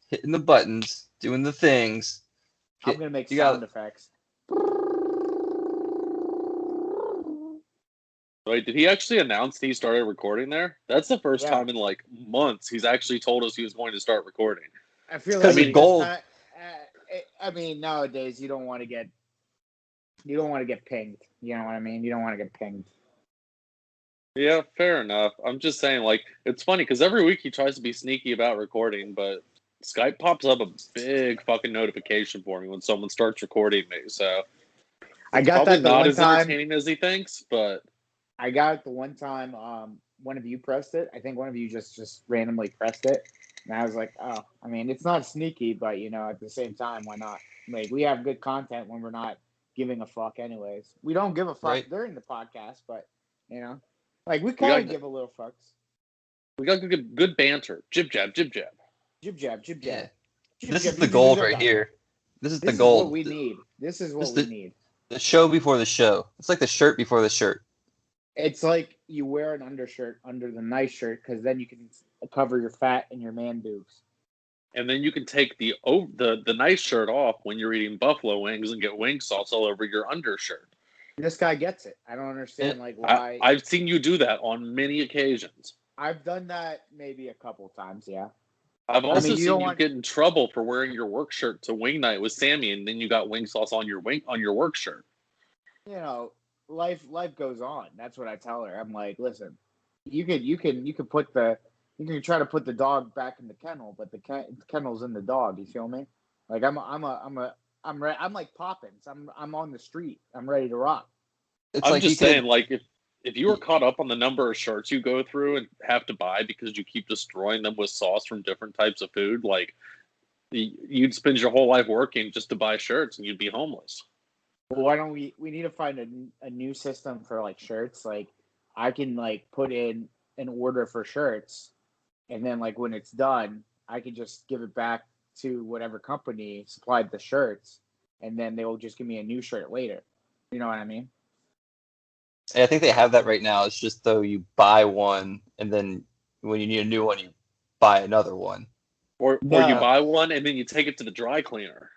hitting the buttons, doing the things. I'm gonna make You sound got effects. Wait, did he actually announce that he started recording there? That's the first Yeah. time in like months he's actually told us he was going to start recording. I feel It's 'cause like the goal- I mean, nowadays you don't want to get pinged. You know what I mean? You don't want to get pinged. Yeah, fair enough. I'm just saying, like, it's funny because every week he tries to be sneaky about recording, but Skype pops up a big fucking notification for me when someone starts recording me. So I it's got probably that the not one as time. entertaining as he thinks, but I got it the one time. One of you pressed it. I think one of you just randomly pressed it, and I was like, oh, I mean, it's not sneaky, but at the same time, why not? Like, we have good content when we're not giving a fuck, anyways. We don't give a fuck Right. during the podcast, but like we kind of give a little fucks. we got good banter. Jib jab, jib jab. Jib jab, jib jab. Yeah. Jib This jab, is the jib gold jab, right jab. here. This is the This is gold. what we need. This is what This we the- need. The show before the show. It's like the shirt before the shirt. It's like you wear an undershirt under the nice shirt because then you can cover your fat and your man boobs. And then you can take the nice shirt off when you're eating buffalo wings and get wing sauce all over your undershirt. This guy gets it. I don't understand why. I've seen you do that on many occasions. I've done that maybe a couple times, yeah. I've also you seen don't you want- get in trouble for wearing your work shirt to wing night with Sammy, and then you got wing sauce on your work shirt. Life goes on. That's what I tell her. I'm like, listen, you can try to put the dog back in the kennel, but the kennel's in the dog. You feel me? Like I'm like Poppins. I'm on the street. I'm ready to rock. It's I'm like just you could- saying, like if you were caught up on the number of shirts you go through and have to buy because you keep destroying them with sauce from different types of food, like you'd spend your whole life working just to buy shirts and you'd be homeless. Well, why don't we need to find a new system for like shirts? Like I can like put in an order for shirts, and then like when it's done, I can just give it back to whatever company supplied the shirts, and then they will just give me a new shirt later. You know what I mean? I think they have that right now. It's just though you buy one and then when you need a new one, you buy another one. Or you No. buy one and then you take it to the dry cleaner.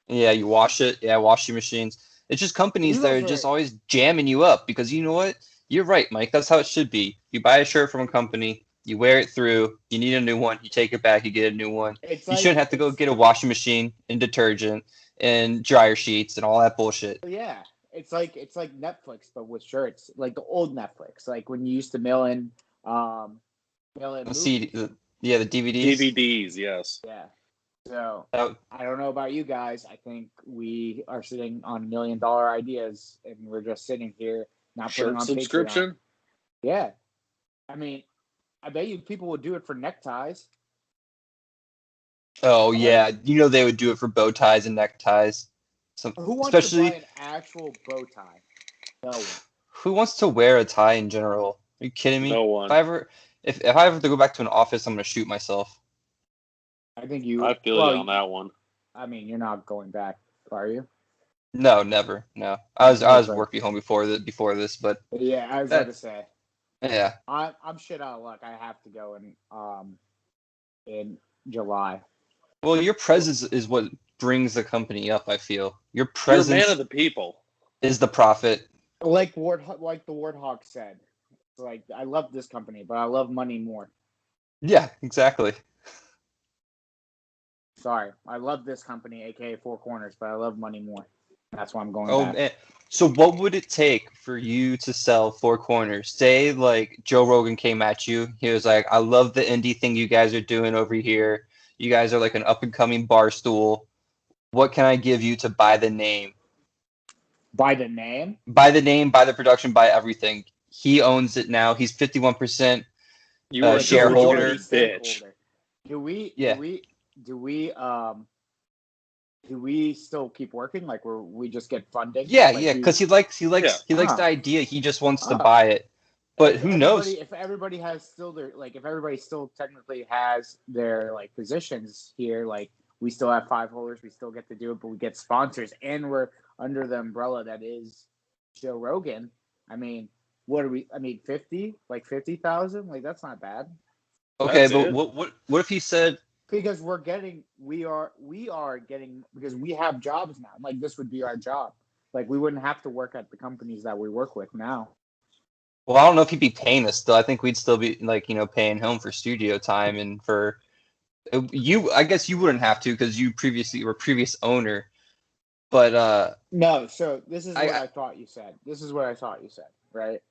Yeah, you wash it. Yeah, washing machines. It's just companies that are just always jamming you up because you know what? You're right, Mike. That's how it should be. You buy a shirt from a company, you wear it through, you need a new one, you take it back, you get a new one. You shouldn't have to go get a washing machine and detergent and dryer sheets and all that bullshit. Yeah, it's like Netflix but with shirts, like the old Netflix, like when you used to mail in movies. The DVDs. DVDs, yes. Yeah. So That- I don't know about you guys. I think we are sitting on $1 million ideas, and we're just sitting here not putting Shirt on subscription? Patreon. Yeah, I mean, I bet you people would do it for neckties. Oh yeah, you know they would do it for bow ties and neckties. Who wants especially to buy an actual bow tie? No one. who wants to wear a tie in general? Are you kidding me? No one. If I ever have to go back to an office, I'm gonna shoot myself. I think you. I feel you on that one. I mean, you're not going back, are you? No, never. No, I was working home before this, but Yeah, I was about to say. yeah. I'm shit out of luck. I have to go in July. Well, your presence is what brings the company up. I feel your presence You're a man of the people. is the profit. Like the Warthog said, it's like I love this company, but I love money more. Yeah, exactly. Sorry, I love this company, aka Four Corners, but I love money more. That's why I'm going Oh back. man. So what would it take for you to sell Four Corners? Say like Joe Rogan came at you. He was like, I love the indie thing you guys are doing over here. You guys are like an up and coming bar stool. What can I give you to buy the name? By the name? Buy the name, buy the production, buy everything. He owns it now. He's 51%. You are a shareholder. bitch. Do we? Yeah. Do we still keep working? Like we just get funding? Yeah, like yeah, because he likes Yeah. the idea. He just wants to buy it. But who knows? If everybody has still their if everybody still technically has their like positions here, like we still have 5 holders, we still get to do it, but we get sponsors and we're under the umbrella that is Joe Rogan. I mean, what are we? I mean, 50,000? Like that's not bad. Okay, That's but it. what if he said because we are getting because we have jobs now. Like this would be our job. Like we wouldn't have to work at the companies that we work with now. Well, I don't know if he'd be paying us still. I think we'd still be like, paying him for studio time and for you. I guess you wouldn't have to because you previously were previous owner. But No, so this is what I thought you said. This is what I thought you said, right?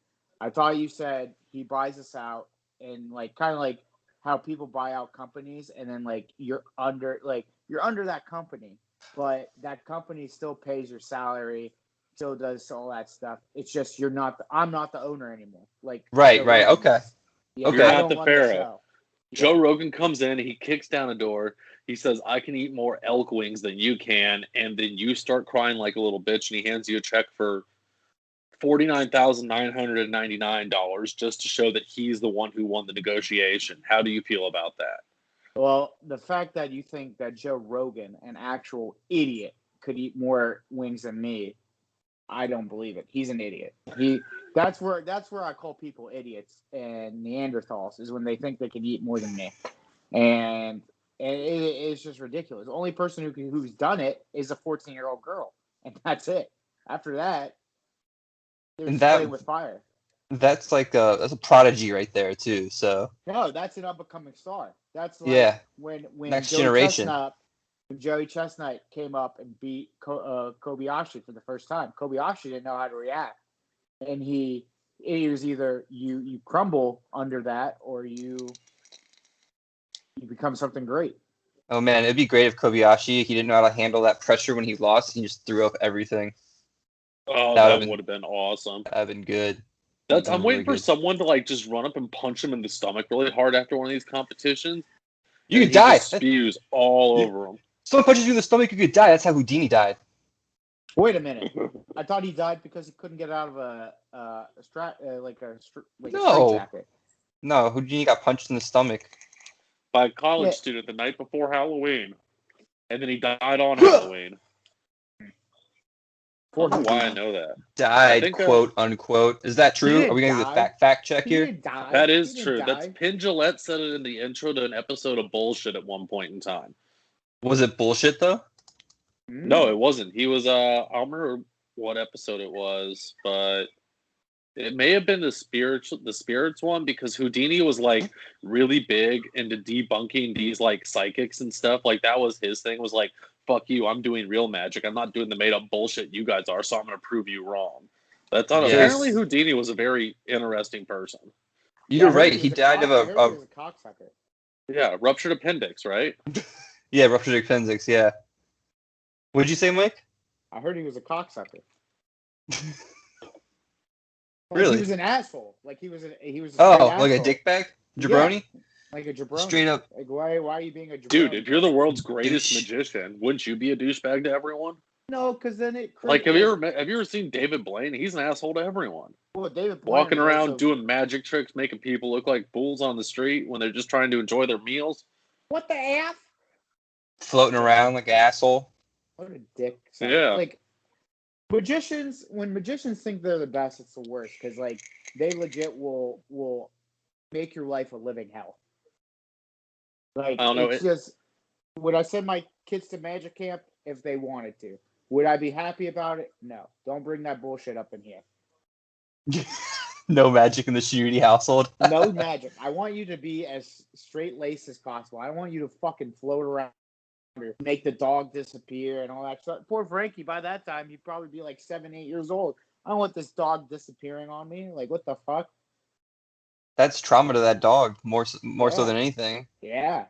I thought you said he buys us out and like kind of like how people buy out companies and then like you're under that company, but that company still pays your salary, still does all that stuff. It's just I'm not the owner anymore. Like right, okay. Yeah, You're I not the run the pharaoh. show. Joe Rogan comes in, he kicks down a door. He says, I can eat more elk wings than you can. And then you start crying like a little bitch, and he hands you a check for $49,999 just to show that he's the one who won the negotiation. How do you feel about that? Well, the fact that you think that Joe Rogan, an actual idiot, could eat more wings than me, I don't believe it. He's an idiot. That's where I call people idiots and Neanderthals is when they think they can eat more than me, and it's just ridiculous. The only person who's done it is a 14-year-old girl, and that's it. After that, they're just playing with fire. That's like that's a prodigy right there too. So no, that's an up-and-coming star. That's like when next Joey generation. When Joey Chestnut came up and beat Kobayashi for the first time, Kobayashi didn't know how to react, and it was either you crumble under that or you become something great. Oh man, it'd be great if Kobayashi he didn't know how to handle that pressure when he lost. He just threw up everything. Oh, that would have been awesome. That'd been good. I'm waiting for someone to like just run up and punch him in the stomach really hard after one of these competitions. You could die. Spews all over him. Someone punches you in the stomach, you could die. That's how Houdini died. Wait a minute. I thought he died because he couldn't get out of a straight jacket. No, Houdini got punched in the stomach by a college student the night before Halloween, and then he died on Halloween. I don't know why I know that. Died, quote unquote. Is that true? Are we going to do the fact check here? That is true. That's Penn Jillette said it in the intro to an episode of Bullshit at one point in time. Was it bullshit though? No, it wasn't. He was I don't remember what episode it was, but it may have been the spirits one because Houdini was like really big into debunking these like psychics and stuff. Like that was his thing. Was like, fuck you, I'm doing real magic. I'm not doing the made up bullshit you guys are. So I'm going to prove you wrong. That's not apparently Houdini was a very interesting person. You're right. He died of a cocksucker. Yeah, ruptured appendix, right? Yeah, ruptured appendix. Yeah. What'd you say, Mike? I heard he was a cocksucker. Really? He was an asshole. Like he was. Like a dickbag, jabroni. Yeah, like a jabroni. Straight up. Like why are you being a jabroni? Dude, if you're the world's greatest magician, wouldn't you be a douchebag to everyone? No, because then it. Like, have you ever seen David Blaine? He's an asshole to everyone. Well, David Blaine walking around doing magic tricks, making people look like fools on the street when they're just trying to enjoy their meals. What the F? Floating around like an asshole. What a dick. Yeah. Like when magicians think they're the best, it's the worst because like they legit will make your life a living hell. Like I don't know. It's just would I send my kids to magic camp if they wanted to? Would I be happy about it? No. Don't bring that bullshit up in here. No magic in the Shiridi household. No magic. I want you to be as straight-laced as possible. I want you to fucking float around, make the dog disappear and all that stuff. Poor Frankie, by that time, he'd probably be like 7, 8 years old. I don't want this dog disappearing on me. Like, what the fuck? That's trauma to that dog, more so than anything. Yeah.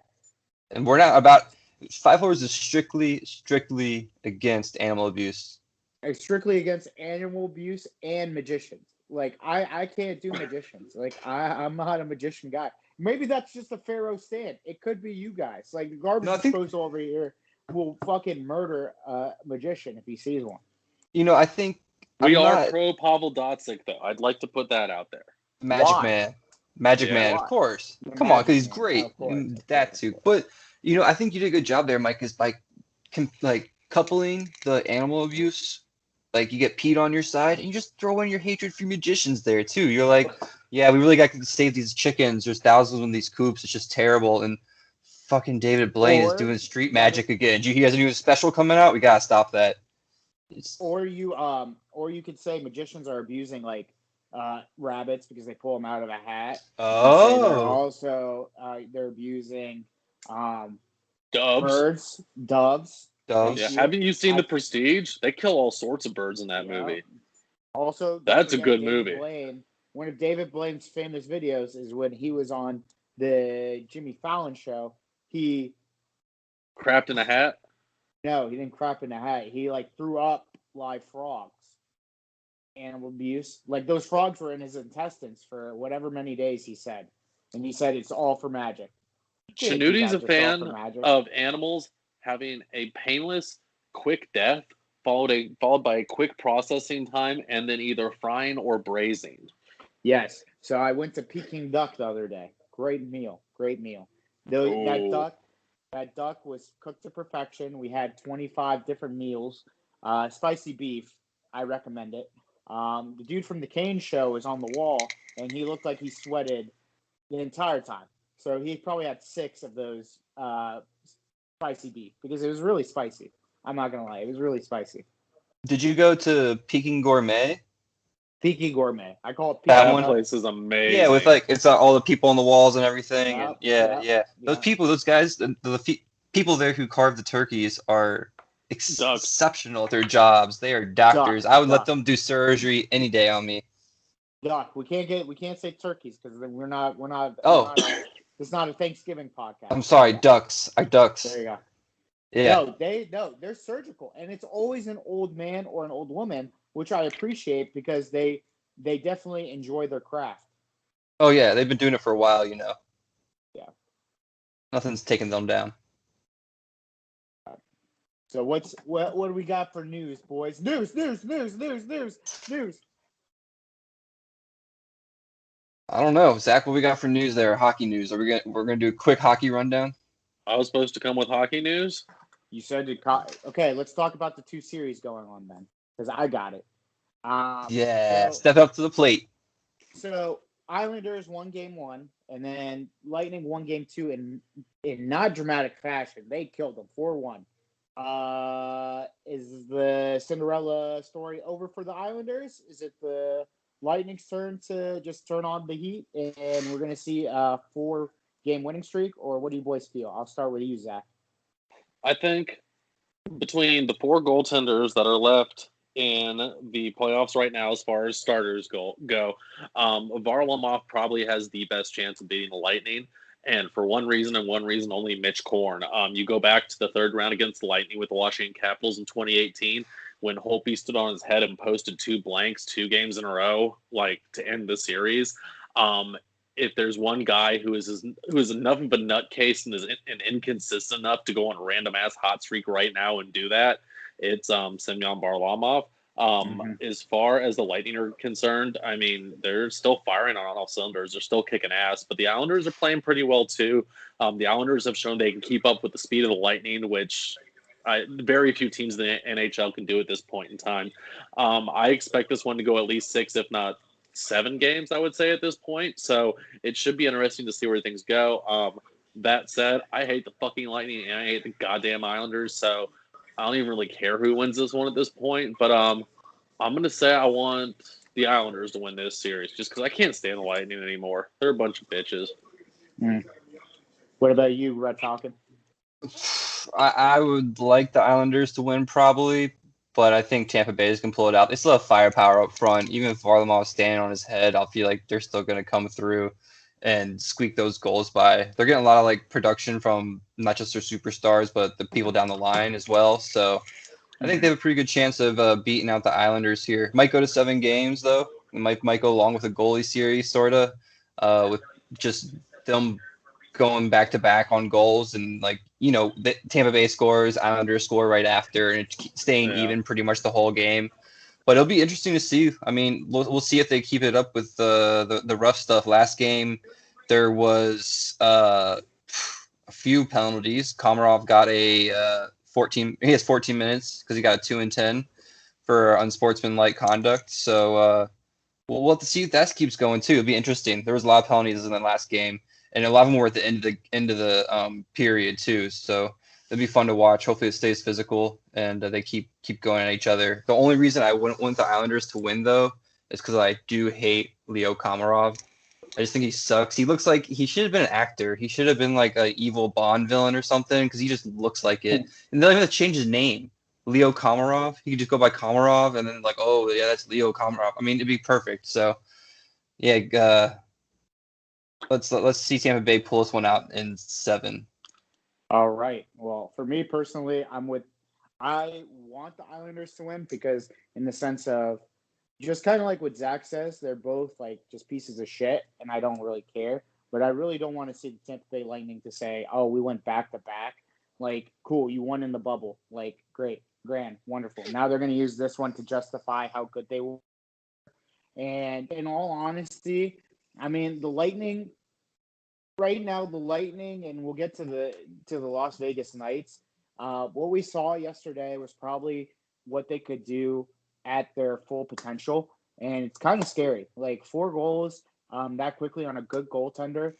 And we're not about... Five Holers is strictly against animal abuse. Strictly against animal abuse and magicians. Like, I can't do magicians. Like, I'm not a magician guy. Maybe that's just a Pharaoh stand. It could be you guys. Like, the garbage disposal over here will fucking murder a magician if he sees one. I think... We are pro Pavel Dotsic, though. I'd like to put that out there. Magic Man, of course. Come on, because he's great. That too. But, I think you did a good job there, Mike, is by coupling the animal abuse. Like, you get Pete on your side, and you just throw in your hatred for magicians there, too. You're like, yeah, we really got to save these chickens. There's thousands of these coops. It's just terrible. And fucking David Blaine is Or- doing street magic again. He has a new special coming out. We gotta stop that. Or you could say magicians are abusing like rabbits because they pull them out of a hat. They're abusing Doves. birds, doves. Yeah. Haven't you seen The Prestige? They kill all sorts of birds in that movie. Also, that's a good movie. One of David Blaine's famous videos is when he was on the Jimmy Fallon show. He crapped in a hat. No, he didn't crap in a hat. He like threw up live frogs. Animal abuse. Like those frogs were in his intestines for whatever many days he said. And he said it's all for magic. Chanuti's a fan of animals having a painless, quick death followed by a quick processing time and then either frying or braising. Yes. So I went to Peking Duck the other day. Great meal. That duck was cooked to perfection. We had 25 different meals. Spicy beef. I recommend it. The dude from the Kane show was on the wall, and he looked like he sweated the entire time. So he probably had 6 of those spicy beef because it was really spicy. I'm not going to lie. It was really spicy. Did you go to Peking Gourmet? Peking Gourmet. I call it Peking. That place is amazing. Yeah, with like it's all the people on the walls and everything. Those people, those guys, the people there who carve the turkeys are exceptional at their jobs. They are doctors. I would let them do surgery any day on me. Duck. We can't say turkeys because we're not. It's not a Thanksgiving podcast. I'm sorry, ducks. Ducks. There you go. Yeah. They're surgical, and it's always an old man or an old woman, which I appreciate because they definitely enjoy their craft. Oh yeah, they've been doing it for a while, Yeah. Nothing's taking them down. So what do we got for news, boys? News. I don't know, Zach. What we got for news there? Hockey news. We're gonna do a quick hockey rundown. I was supposed to come with hockey news. You said okay. Let's talk about the 2 series going on then, because I got it. Step up to the plate. So Islanders won game 1, and then Lightning won game 2 in not dramatic fashion. They killed them 4-1. Is the Cinderella story over for the Islanders? Is it the Lightning's turn to just turn on the heat, and we're going to see a 4-game winning streak, or what do you boys feel? I'll start with you, Zach. I think between the 4 goaltenders that are left in the playoffs right now, as far as starters go, Varlamov probably has the best chance of beating the Lightning. And for one reason and one reason only, Mitch Korn. You go back to the 3rd round against the Lightning with the Washington Capitals in 2018 when Holtby stood on his head and posted 2 blanks 2 games in a row, like to end the series. If there's one guy who is enough of a nutcase and is inconsistent enough to go on a random ass hot streak right now and do that, it's Semyon Varlamov. As far as the Lightning are concerned, I mean, they're still firing on all cylinders. They're still kicking ass, but the Islanders are playing pretty well too. The Islanders have shown they can keep up with the speed of the Lightning, which very few teams in the NHL can do at this point in time. I expect this one to go at least 6, if not 7 games, I would say at this point. So it should be interesting to see where things go. That said, I hate the fucking Lightning and I hate the goddamn Islanders. So I don't even really care who wins this one at this point. But I'm going to say I want the Islanders to win this series just because I can't stand the Lightning anymore. They're a bunch of bitches. What about you, Red Falcon? I would like the Islanders to win probably, but I think Tampa Bay is going to pull it out. They still have firepower up front. Even if Varlamov is standing on his head, I feel like they're still going to come through and squeak those goals by. They're getting a lot of like production from not just their superstars, but the people down the line as well. So I think they have a pretty good chance of beating out the Islanders here. Might go to 7 games though. It might go along with a goalie series, sort of, with just them going back to back on goals and the Tampa Bay scores, Islanders score right after, and it's staying even pretty much the whole game. But it'll be interesting to see. I mean, we'll see if they keep it up with the rough stuff. Last game, there was a few penalties. Komarov got a 14. He has 14 minutes because he got a 2 and 10 for unsportsmanlike conduct. So we'll have to see if that keeps going too. It'll be interesting. There was a lot of penalties in the last game, and a lot of them were at the end of the period too. So it'd be fun to watch. Hopefully, it stays physical and they keep going at each other. The only reason I wouldn't want the Islanders to win though is because I do hate Leo Komarov. I just think he sucks. He looks like he should have been an actor. He should have been like an evil Bond villain or something because he just looks like it. And they don't even have to change his name. Leo Komarov. He could just go by Komarov and then like, oh yeah, that's Leo Komarov. I mean, it'd be perfect. So yeah, let's see Tampa Bay pull this one out in 7. All right. Well, for me personally, I want the Islanders to win because in the sense of just kind of like what Zach says, they're both like just pieces of shit, and I don't really care. But I really don't want to see the Tampa Bay Lightning to say, "Oh, we went back to back." Like, cool, you won in the bubble. Like, great, grand, wonderful. Now they're going to use this one to justify how good they were. And in all honesty, I mean, the Lightning right now, and we'll get to the Las Vegas Knights. What we saw yesterday was probably what they could do at their full potential, and it's kind of scary. Like 4 goals that quickly on a good goaltender,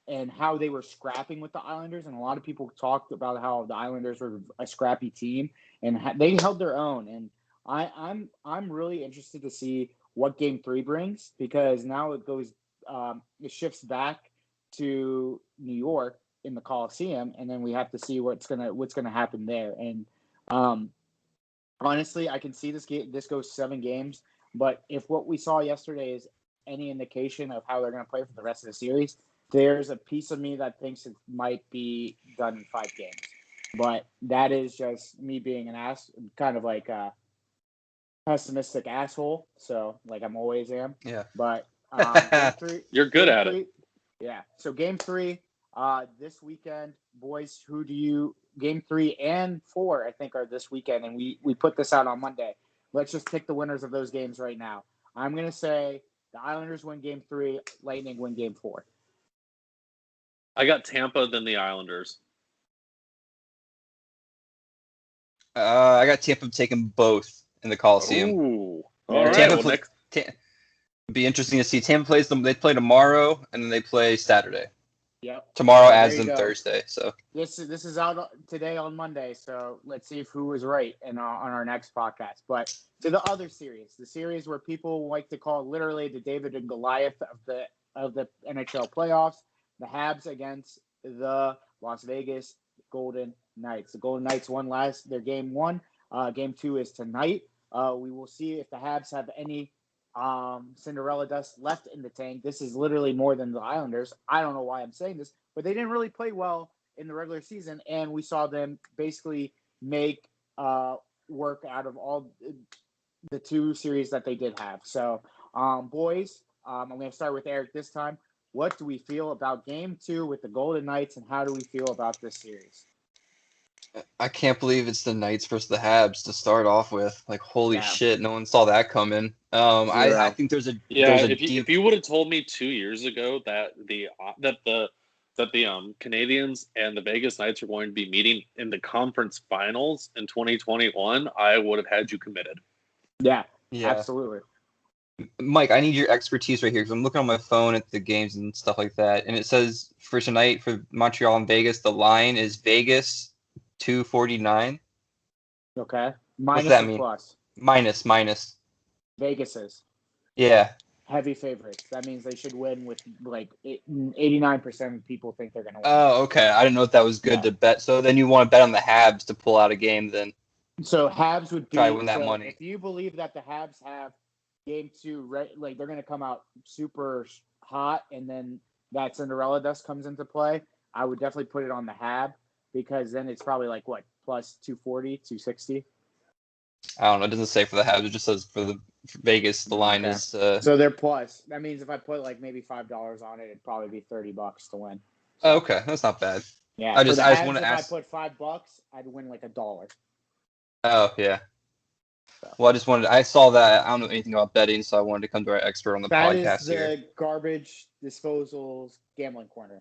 and how they were scrapping with the Islanders. And a lot of people talked about how the Islanders were a scrappy team, and they held their own. And I'm really interested to see what Game 3 brings, because now it shifts back to New York in the Coliseum, and then we have to see what's gonna happen there. And honestly, I can see this goes 7 games, but if what we saw yesterday is any indication of how they're going to play for the rest of the series, there's a piece of me that thinks it might be done in 5 games. But that is just me being an kind of like a pessimistic asshole. So like I'm always am. Yeah. But Game 3, you're good Game at 3, it. Yeah. So Game 3, this weekend, boys. Game 3 and 4, I think, are this weekend, and we put this out on Monday. Let's just pick the winners of those games right now. I'm gonna say the Islanders win Game 3, Lightning win Game 4. I got Tampa, then the Islanders. I got Tampa taking both in the Coliseum. Ooh, all right. Tampa be interesting to see. Tampa plays them. They play tomorrow, and then they play Saturday. Yep. Tomorrow, as in Thursday. So this is out today on Monday. So let's see who was right on our next podcast. But to the other series, the series where people like to call literally the David and Goliath of the NHL playoffs, the Habs against the Las Vegas Golden Knights. The Golden Knights won their Game 1. Game 2 is tonight. We will see if the Habs have any Cinderella dust left in the tank. This is literally more than the Islanders. I don't know why I'm saying this, but they didn't really play well in the regular season, and we saw them basically make work out of all the 2 series that they did have. So, boys, I'm going to start with Eric this time. What do we feel about Game 2 with the Golden Knights, and how do we feel about this series? I can't believe it's the Knights versus the Habs to start off with. Like, holy shit, no one saw that coming. I think there's a if you would have told me 2 years ago that the Canadians and the Vegas Knights were going to be meeting in the conference finals in 2021, I would have had you committed. Yeah, absolutely. Mike, I need your expertise right here because I'm looking on my phone at the games and stuff like that, and it says for tonight for Montreal and Vegas, the line is Vegas 249. Okay. What's that mean? Plus? Minus. Vegas is. Yeah. Heavy favorites. That means they should win with 89% of people think they're going to win. Oh, okay. I didn't know if that was good to bet. So then you want to bet on the Habs to pull out a game then. So Habs would try to win that money. If you believe that the Habs have Game 2, like they're going to come out super hot, and then that Cinderella dust comes into play, I would definitely put it on the Hab, because then it's probably like what, plus 240, 260. I don't know. It doesn't say for the Habs. It just says for Vegas, the line is. So they're plus. That means if I put like maybe $5 on it, it'd probably be $30 to win. Oh, okay, that's not bad. Yeah, I just want to ask. If I put $5, I'd win like $1. Oh yeah. Well, I saw that. I don't know anything about betting, so I wanted to come to our expert on the podcast That is the here. Garbage Disposals Gambling Corner.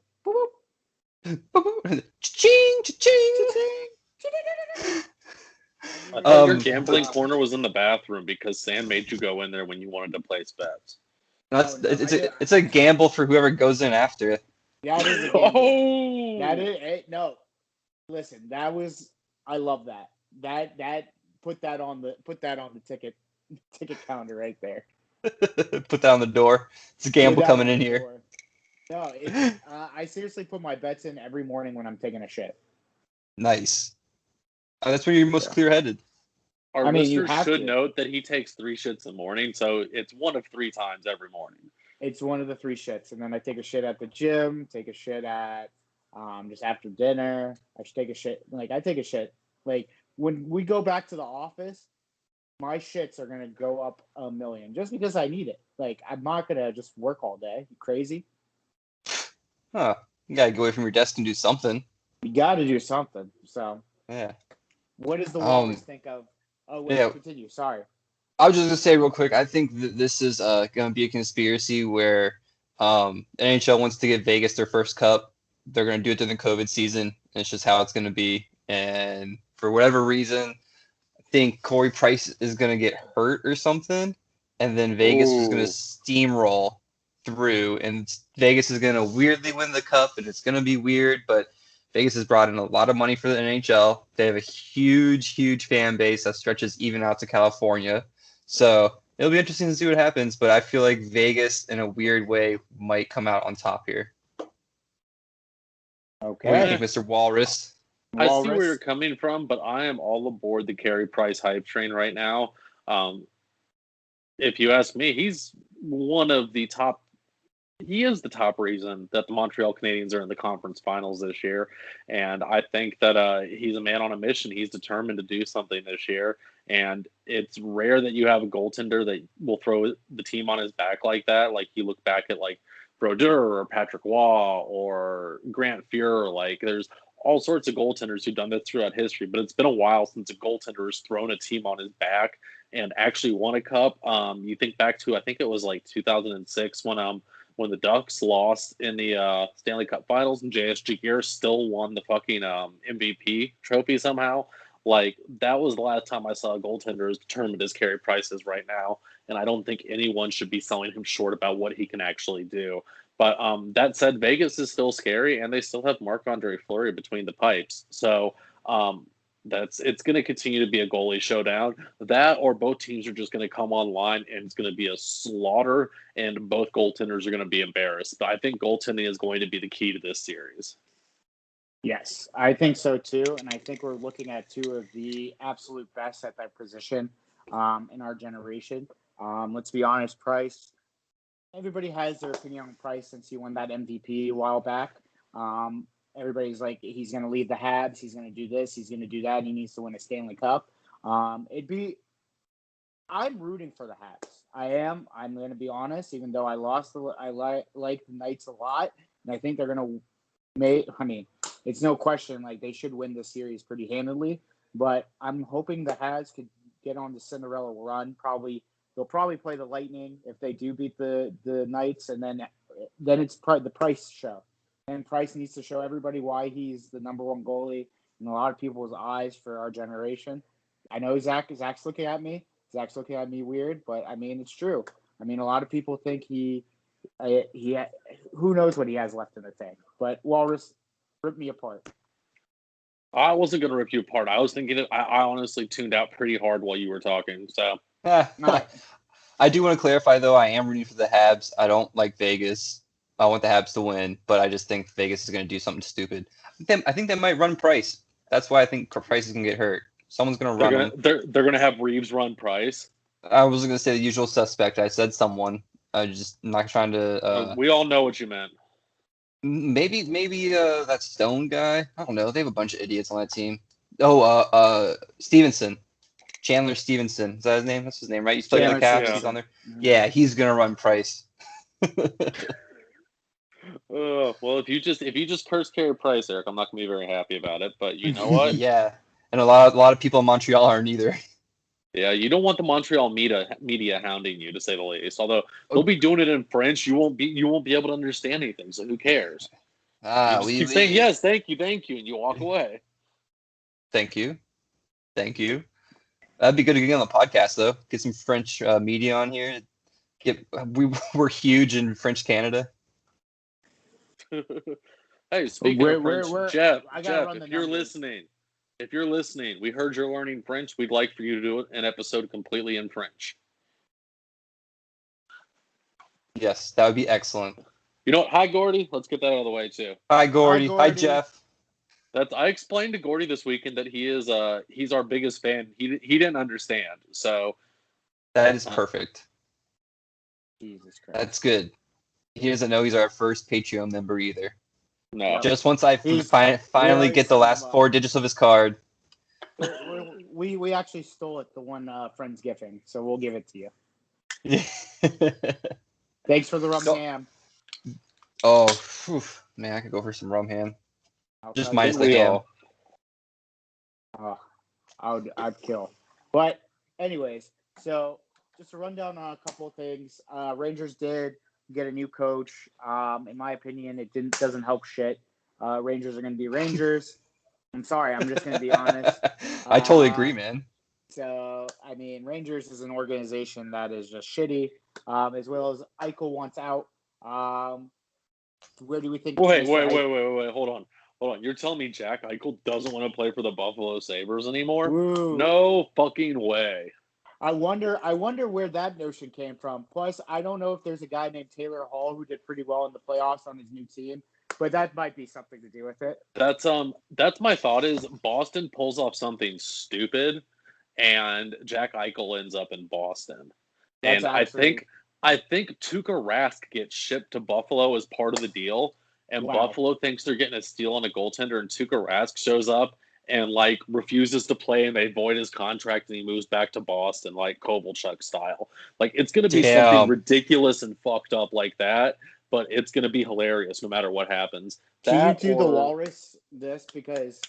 Cha-ching, cha-ching. I thought your gambling corner was in the bathroom because Sam made you go in there when you wanted to place bets. It's a gamble for whoever goes in after. That is a gamble. Oh, That is no. Listen, I love that. That put that on the ticket counter right there. Put that on the door. It's a gamble coming in here. Door. No, I seriously put my bets in every morning when I'm taking a shit. Nice. That's where you're most clear-headed. Our listeners should note that he takes 3 shits in the morning, so it's one of 3 times every morning. It's one of the 3 shits, and then I take a shit at the gym, take a shit at just after dinner. I should take a shit. Like I take a shit. Like when we go back to the office, my shits are gonna go up a million just because I need it. Like I'm not gonna just work all day. You crazy? Huh. You gotta go away from your desk and do something. You gotta do something. So yeah. What does the Walrus think of? Oh wait, continue. Sorry. I was just gonna say real quick. I think that this is gonna be a conspiracy where NHL wants to give Vegas their first cup. They're gonna do it during the COVID season. It's just how it's gonna be. And for whatever reason, I think Corey Price is gonna get hurt or something, and then Vegas is gonna steamroll through, and Vegas is gonna weirdly win the cup, and it's gonna be weird, but Vegas has brought in a lot of money for the NHL. They have a huge, huge fan base that stretches even out to California. So it'll be interesting to see what happens, but I feel like Vegas, in a weird way, might come out on top here. Okay. What do you think, Mr. Walrus? I see where you're coming from, but I am all aboard the Carey Price hype train right now. If you ask me, he's one of the top. He is the top reason that the Montreal Canadiens are in the conference finals this year. And I think that he's a man on a mission. He's determined to do something this year. And it's rare that you have a goaltender that will throw the team on his back like that. Like you look back at like Brodeur or Patrick Waugh or Grant Fuhrer. Like there's all sorts of goaltenders who've done this throughout history. But it's been a while since a goaltender has thrown a team on his back and actually won a cup. You think back to, I think it was like 2006 when the Ducks lost in the Stanley Cup Finals and JSG Gear still won the fucking MVP trophy somehow. Like, that was the last time I saw a goaltender as determined as Carey Price is right now, and I don't think anyone should be selling him short about what he can actually do. But that said, Vegas is still scary, and they still have Marc-Andre Fleury between the pipes. So it's going to continue to be a goalie showdown. That or both teams are just going to come online and it's going to be a slaughter and both goaltenders are going to be embarrassed. But I think goaltending is going to be the key to this series. Yes, I think so too. And I think we're looking at 2 of the absolute best at that position in our generation. Let's be honest, Price, everybody has their opinion on Price since he won that MVP a while back. Everybody's like, he's going to leave the Habs. He's going to do this. He's going to do that. He needs to win a Stanley Cup. I'm rooting for the Habs. I am. I'm going to be honest, even though I like the Knights a lot. And I think they're going to it's no question. Like they should win this series pretty handily, but I'm hoping the Habs could get on the Cinderella run. They'll probably play the Lightning if they do beat the Knights. And then it's the Price show. And Price needs to show everybody why he's the number 1 goalie in a lot of people's eyes for our generation. I know Zach's looking at me. Zach's looking at me weird, but I mean, it's true. I mean, a lot of people think he who knows what he has left in the tank. But Walrus, rip me apart. I wasn't going to rip you apart. I was thinking I honestly tuned out pretty hard while you were talking. So I do want to clarify, though, I am rooting for the Habs. I don't like Vegas. I want the Habs to win, but I just think Vegas is going to do something stupid. I think they might run Price. That's why I think Price is going to get hurt. Someone's going to run him. They're going to have Reeves run Price. I wasn't going to say the usual suspect. I said someone. I'm not trying to. We all know what you meant. Maybe that Stone guy. I don't know. They have a bunch of idiots on that team. Oh, Stevenson. Chandler Stevenson. Is that his name? That's his name, right? He's playing the Caps. Yeah. He's on there. Yeah, he's going to run Price. Well, if you just curse Carey Price, Eric, I'm not gonna be very happy about it. But you know what? Yeah, and a lot of people in Montreal aren't either. Yeah, you don't want the Montreal media hounding you, to say the least. Although they'll be doing it in French, you won't be able to understand anything. So who cares? You just keep saying yes, thank you, and you walk away. Thank you. That'd be good to get on the podcast, though. Get some French media on here. We're huge in French Canada. Hey, speaking of French, Jeff, I gotta run if the you're numbers. listening, we heard you're learning French. We'd like for you to do an episode completely in French. Yes, that would be excellent. You know what? Hi, Gordy. Let's get that out of the way too. Hi, Gordy. Hi, Jeff. I explained to Gordy this weekend that he's our biggest fan. He didn't understand, so that is perfect. Jesus Christ, that's good. He doesn't know he's our first Patreon member either. No, just once I finally get the last 4 digits of his card. We actually stole it, the one friend's gifting, so we'll give it to you. Thanks for the rum ham. Oh, whew, man, I could go for some rum ham. Just minus the ham. I'd kill. But anyways, so just to run down on a couple of things. Rangers did get a new coach. In my opinion, it doesn't help shit. Rangers are going to be Rangers. I'm sorry, I'm just going to be honest. I totally agree, man. So, I mean, Rangers is an organization that is just shitty, as well as Eichel wants out. Where do we think? Wait, hold on. You're telling me Jack Eichel doesn't want to play for the Buffalo Sabres anymore? Ooh. No fucking way. I wonder where that notion came from. Plus, I don't know if there's a guy named Taylor Hall who did pretty well in the playoffs on his new team, but that might be something to do with it. That's my thought is Boston pulls off something stupid and Jack Eichel ends up in Boston. And I think Tuukka Rask gets shipped to Buffalo as part of the deal, and Buffalo thinks they're getting a steal on a goaltender, and Tuukka Rask shows up and refuses to play, and they void his contract, and he moves back to Boston, like Kovalchuk style. It's going to be something ridiculous and fucked up like that, but it's going to be hilarious no matter what happens. Can you do the Walrus this? Because,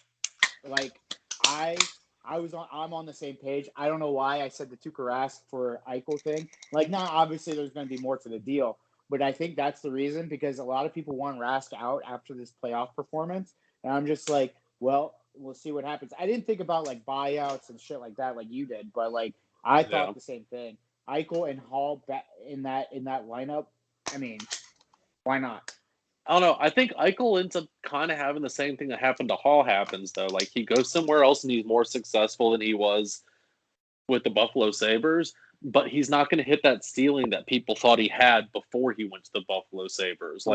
I'm on the same page. I don't know why I said the Tuukka Rask for Eichel thing. Obviously there's going to be more to the deal, but I think that's the reason, because a lot of people want Rask out after this playoff performance, and I'm just like, well, we'll see what happens. I didn't think about buyouts and shit like that like you did, but I thought the same thing. Eichel and Hall in that lineup. I mean, why not? I don't know. I think Eichel ends up kind of having the same thing that happened to Hall happens, though. He goes somewhere else and he's more successful than he was with the Buffalo Sabres, but he's not going to hit that ceiling that people thought he had before he went to the Buffalo Sabres.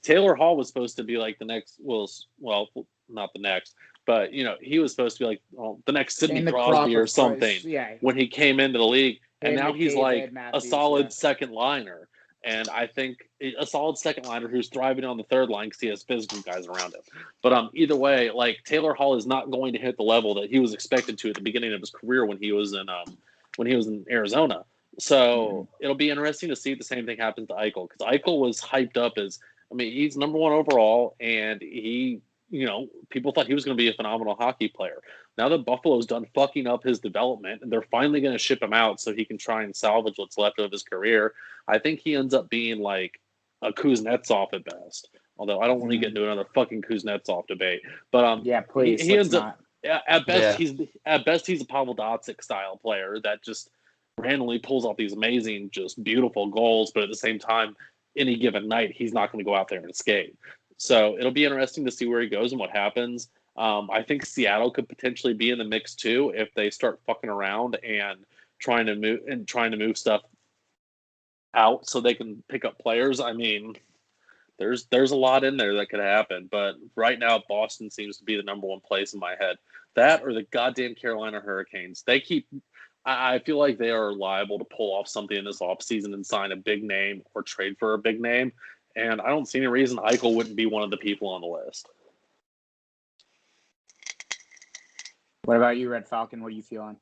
Taylor Hall was supposed to be the next, well, not the next, but, he was supposed to be the next Sidney Crosby or something when he came into the league. And now he's a solid second liner. And I think a solid second liner who's thriving on the third line because he has physical guys around him. But either way, Taylor Hall is not going to hit the level that he was expected to at the beginning of his career when he was in Arizona. So it'll be interesting to see if the same thing happens to Eichel, because Eichel was hyped up as, he's number 1 overall, and he, people thought he was going to be a phenomenal hockey player. Now that Buffalo's done fucking up his development and they're finally going to ship him out so he can try and salvage what's left of his career, I think he ends up being a Kuznetsov at best. Although I don't want to get into another fucking Kuznetsov debate. But please, he ends up at best he's a Pavel Datsyuk style player that just randomly pulls off these amazing, just beautiful goals, but at the same time, any given night, he's not going to go out there and skate. So it'll be interesting to see where he goes and what happens. I think Seattle could potentially be in the mix too if they start fucking around and trying to move stuff out so they can pick up players. There's a lot in there that could happen, but right now Boston seems to be the number 1 place in my head. That or the goddamn Carolina Hurricanes. I feel like they are liable to pull off something in this offseason and sign a big name or trade for a big name, and I don't see any reason Eichel wouldn't be one of the people on the list. What about you, Red Falcon? What are you feeling?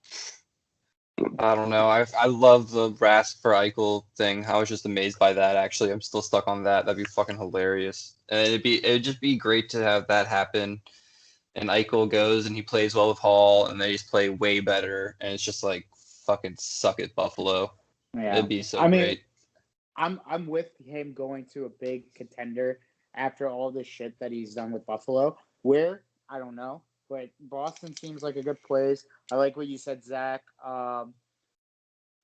I don't know. I love the Rask for Eichel thing. I was just amazed by that. Actually, I'm still stuck on that. That'd be fucking hilarious. And it'd just be great to have that happen. And Eichel goes and he plays well with Hall, and they just play way better. And it's just fucking suck it, Buffalo. Yeah, it'd be so great. I'm with him going to a big contender after all this shit that he's done with Buffalo. Where? I don't know. But Boston seems like a good place. I like what you said, Zach.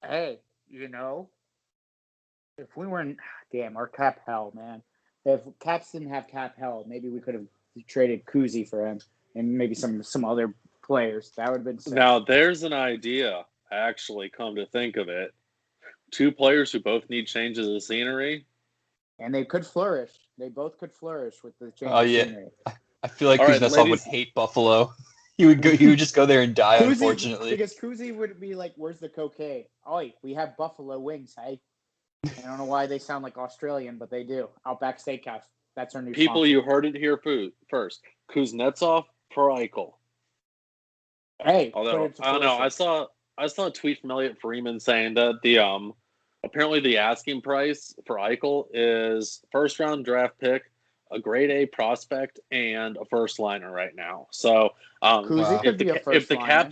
Hey, if we weren't, damn, our cap hell, man. if Caps didn't have cap held, maybe we could have traded Kuzi for him and maybe some other players. That would have been sick. Now, there's an idea, actually, come to think of it. 2 players who both need changes of scenery. And they could flourish. They both could flourish with the change Oh, of yeah. scenery. I feel like All right, Kuznetsov would ladies- hate Buffalo. He would just go there and die, Kuzi, unfortunately. Because Kuzi would be like, where's the cocaine? Oh, wait, we have buffalo wings, hey? I don't know why they sound like Australian, but they do. Outback Steakhouse. That's our new People, sponsor. you heard it here first. Kuznetsov for Eichel. Hey, Although, I don't know, I saw a tweet from Elliot Freeman saying that the apparently the asking price for Eichel is first round draft pick, a grade A prospect, and a first liner right now. So Kuzi could be a first liner.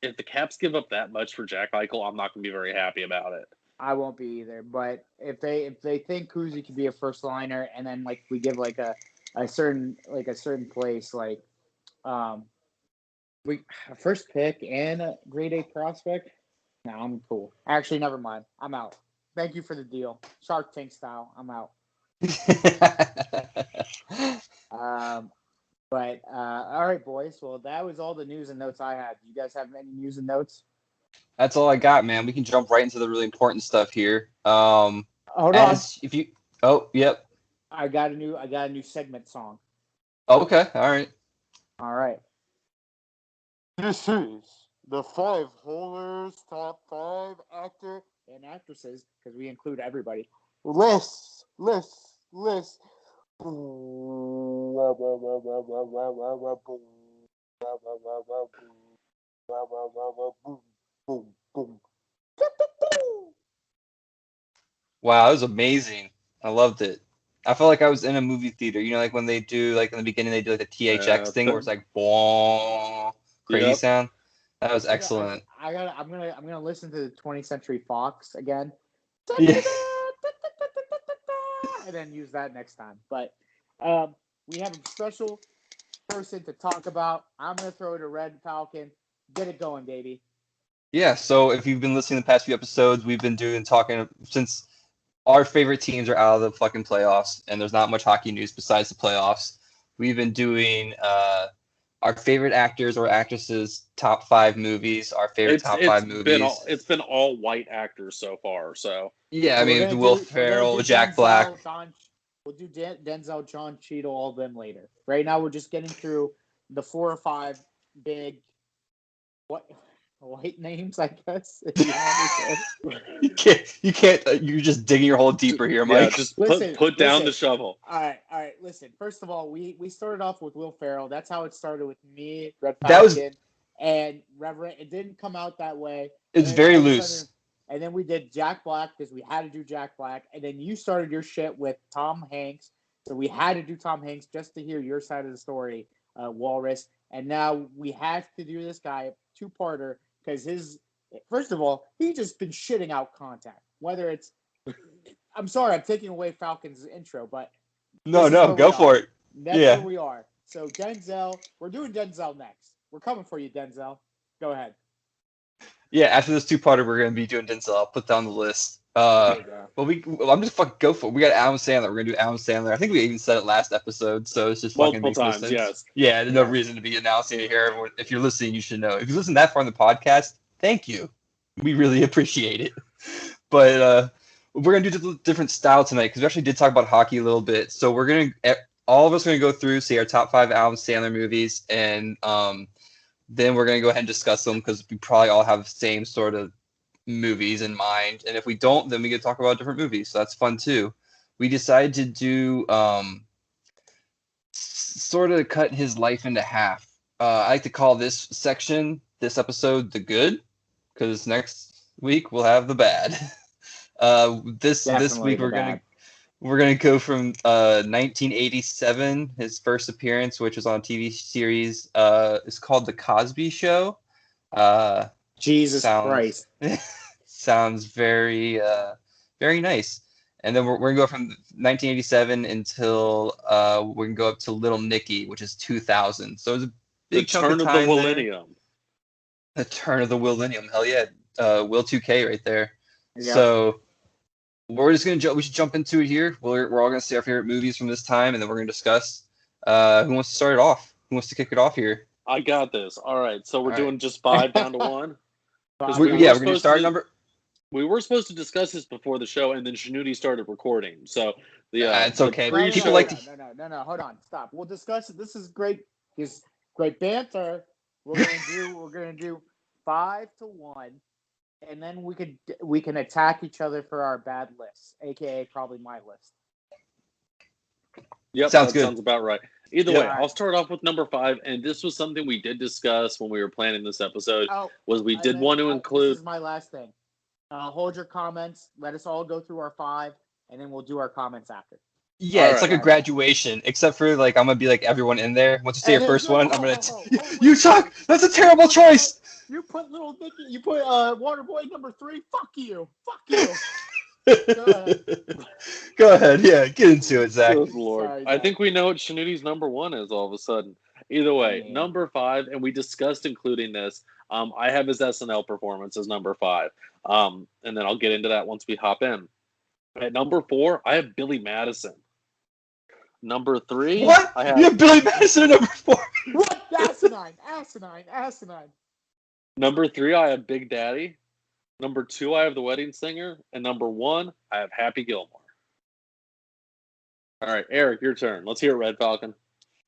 If the Caps give up that much for Jack Eichel, I'm not going to be very happy about it. I won't be either. But if they think Kuzi could be a first liner, and then like we give like a certain place like a first pick and a grade A prospect, no, I'm cool. Actually, never mind. I'm out. Thank you for the deal, Shark Tank style. I'm out. But all right, boys. Well, that was all the news and notes I had. Do you guys have any news and notes? That's all I got, man. We can jump right into the really important stuff here. Hold on. If you, oh, yep. I got a new segment song. Okay, all right. All right. This is the 5 Holers Top 5 actor And actresses, because we include everybody. list. Wow, that was amazing. I loved it. I felt like I was in a movie theater. You know, like when they do, like in the beginning, they do like the THX thing where it's like, boom, crazy sound. That was excellent. I'm gonna listen to the 20th Century Fox again. Yeah. And then use that next time. But we have a special person to talk about. I'm gonna throw it to Red Falcon. Get it going, baby. Yeah, so if you've been listening to the past few episodes, we've been talking since our favorite teams are out of the fucking playoffs and there's not much hockey news besides the playoffs. We've been doing our favorite actors or actresses top 5 movies, our favorite top 5 movies. It's been all white actors so far. So yeah, I mean Will Ferrell, Jack Black. We'll do Denzel, John Cheadle, all of them later. Right now, we're just getting through the 4 or 5 big white names, I guess. You can't. You're just digging your hole deeper here, Mike. Yeah, just put down the shovel. All right. Listen. First of all, we started off with Will Ferrell. That's how it started with me, Red Falcon, and Reverend. It didn't come out that way. It's very loose. And then we did Jack Black because we had to do Jack Black. And then you started your shit with Tom Hanks. So we had to do Tom Hanks just to hear your side of the story, Walrus. And now we have to do this guy, 2-parter, because first of all, he's just been shitting out content. Whether it's, I'm sorry, I'm taking away Falcon's intro, but no, go for it. That's where we are. So Denzel, we're doing Denzel next. We're coming for you, Denzel. Go ahead. Yeah, after this 2-parter, we're gonna be doing Denzel. I'll put that on the list. But I'm just fucking go for it. We got Adam Sandler. We're gonna do Adam Sandler. I think we even said it last episode, so it's just fucking multiple times. Sense. Yes. Yeah, there's no reason to be announcing it here. If you're listening, you should know. If you listen that far in the podcast, thank you. We really appreciate it. But we're gonna do a different style tonight because we actually did talk about hockey a little bit. So we're gonna all of us are gonna go through, say our top 5 Adam Sandler movies, and then we're gonna go ahead and discuss them because we probably all have the same sort of movies in mind, and if we don't, then we get to talk about different movies, so that's fun too. We decided to do sort of cut his life into half. I like to call this episode the good, because next week we'll have the bad. This week we're gonna go from 1987, his first appearance, which was on a TV series. It's called The Cosby Show. Jesus Christ. Sounds very, very nice. And then we're going to go from 1987 until we're going to go up to Little Nicky, which is 2000. So it's a big chunk of time. The millennium. The turn of the millennium. Hell yeah. Will 2K right there. Yep. So we're just gonna we should jump into it here. We're all gonna say our favorite movies from this time, and then we're gonna discuss. Who wants to start it off? Who wants to kick it off here? I got this. All right, so we're All doing just 5 down to 1. We're gonna start number. We were supposed to discuss this before the show, and then Shanuti started recording. So it's okay. People like no. Hold on, stop. We'll discuss it. This is great. This great banter. We're gonna do 5 to 1, and then we can attack each other for our bad lists, aka probably my list. Yep, sounds good. Sounds about right. Either way, I'll start off with number 5, and this was something we did discuss when we were planning this episode. We did want to include. This is my last thing. Hold your comments. Let us all go through our 5, and then we'll do our comments after. Yeah, it's like a graduation, except for like I'm gonna be like everyone in there. Once you say your first one, I'm gonna. You suck. That's a terrible choice. You put little Nicky. You put Waterboy number 3. Fuck you. Go ahead. Yeah, get into it, Zach. Good Lord. Sorry, I think we know what Shanuti's number 1 is all of a sudden. Either way, number 5, and we discussed including this. I have his SNL performance as number 5. And then I'll get into that once we hop in. At number 4, I have Billy Madison. Number 3, what? You have Billy Madison at number 4. What? Asinine. Number 3, I have Big Daddy. Number 2, I have The Wedding Singer. And number 1, I have Happy Gilmore. All right, Eric, your turn. Let's hear it, Red Falcon.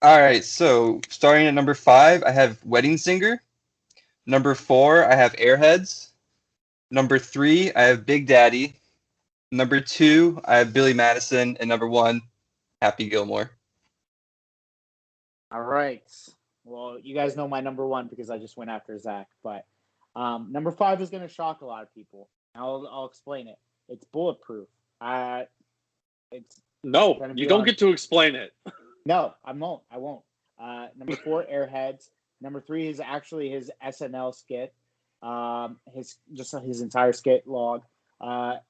All right, so starting at number 5, I have Wedding Singer. Number 4, I have Airheads. Number 3, I have Big Daddy. Number 2, I have Billy Madison. And number 1, Happy Gilmore. All right. Well, you guys know my number 1 because I just went after Zach. But number 5 is going to shock a lot of people. I'll explain it. It's Bulletproof. No, you don't get to explain it. No, I won't. Number 4, Airheads. Number 3 is actually his SNL skit. His entire skit log.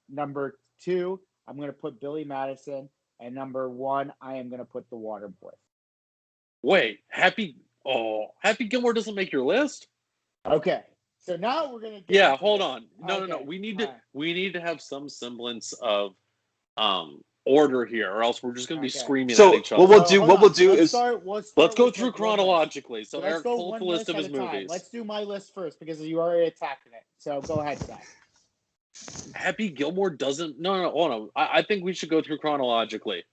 Number 2, I'm going to put Billy Madison. And number 1, I am going to put The Waterboy. Wait, Happy Gilmore doesn't make your list? Okay. So now we're going to Yeah, hold on. No. We need to have some semblance of order here, or else we're just going to be screaming at each other. What we'll do is let's go through chronologically. So Eric, pull up the list of his movies. Let's do my list first because you already attacked it. So go ahead, Zach. Happy Gilmore doesn't. No. Hold on. I think we should go through chronologically,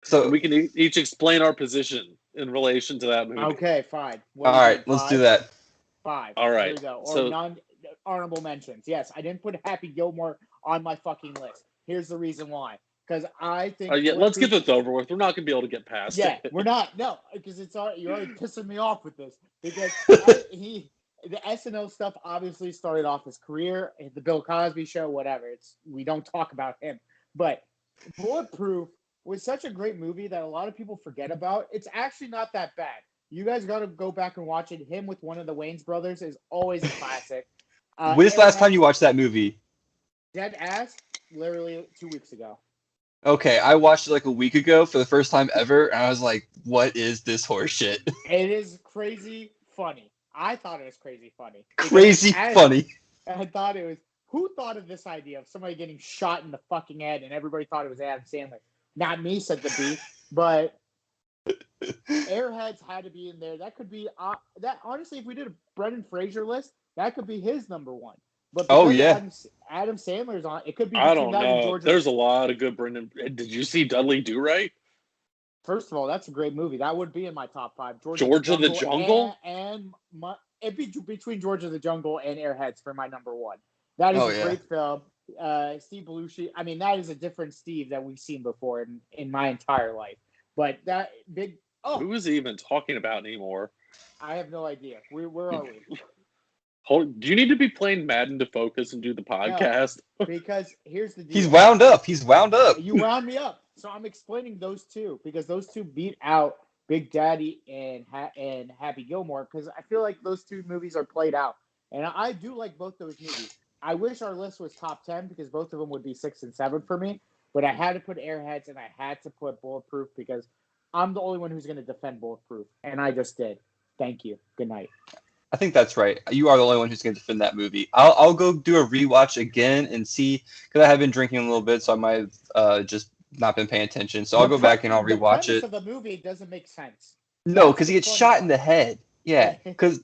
so we can each explain our position in relation to that movie. Okay, fine. All right, let's do that. 5. All right. There you go. Or non-honorable mentions. Yes, I didn't put Happy Gilmore on my fucking list. Here's the reason why. Because I think. Let's get this over with. We're not going to be able to get past it. Yeah, we're not. No, because you're already pissing me off with this. Because the SNL stuff obviously started off his career, the Bill Cosby Show, whatever. We don't talk about him. But Bulletproof was such a great movie that a lot of people forget about. It's actually not that bad. You guys got to go back and watch it. Him with one of the Wayans brothers is always a classic. When's the last time you watched that movie? Dead Ass, literally 2 weeks ago. Okay, I watched it like a week ago for the first time ever, and I was like, what is this horse shit? It is crazy funny. I thought it was crazy funny. Funny. I thought it was, who thought of this idea of somebody getting shot in the fucking head and everybody thought it was Adam Sandler? Not me, said the beef, but Airheads had to be in there. That could be, that honestly, if we did a Brendan Fraser list, that could be his number 1. But Adam Sandler's on, it could be. I don't know. There's a lot of good Brendan. Did you see Dudley Do Right? First of all, that's a great movie. That would be in my top 5. George of the Jungle? It'd be between George of the Jungle and Airheads for my number 1. That is a great film. Steve Belushi. I mean, that is a different Steve that we've seen before in my entire life. But that big. Oh, who is he even talking about anymore? I have no idea. Where are we? Do you need to be playing Madden to focus and do the podcast? No, because here's the deal. He's wound up. You wound me up. So I'm explaining those two because those two beat out Big Daddy and Happy Gilmore because I feel like those two movies are played out. And I do like both those movies. I wish our list was top 10 because both of them would be 6 and 7 for me. But I had to put Airheads and I had to put Bulletproof because I'm the only one who's going to defend Bulletproof. And I just did. Thank you. Good night. I think that's right. You are the only one who's going to defend that movie. I'll go do a rewatch again and see, because I have been drinking a little bit, so I might have just not been paying attention. So I'll go back and I'll rewatch it. The premise of the movie doesn't make sense. No, because he gets shot in the head. Yeah, because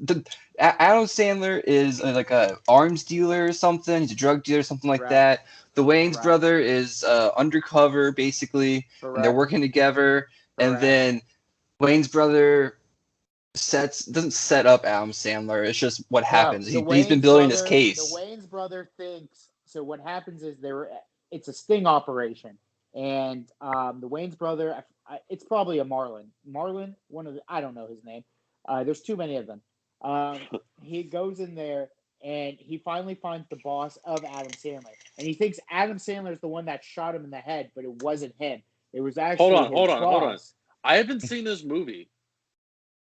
Adam Sandler is like a arms dealer or something. He's a drug dealer, something like that. The Wayans brother is undercover, basically, and they're working together. And then Wayne's brother doesn't set up Adam Sandler. It's just what happens. He's been building this case. The Wayne's brother thinks. So what happens is it's a sting operation, and the Wayne's brother. It's probably a Marlon. Marlon, I don't know his name. There's too many of them. He goes in there and he finally finds the boss of Adam Sandler, and he thinks Adam Sandler is the one that shot him in the head, but it wasn't him. It was actually hold on. I haven't seen this movie.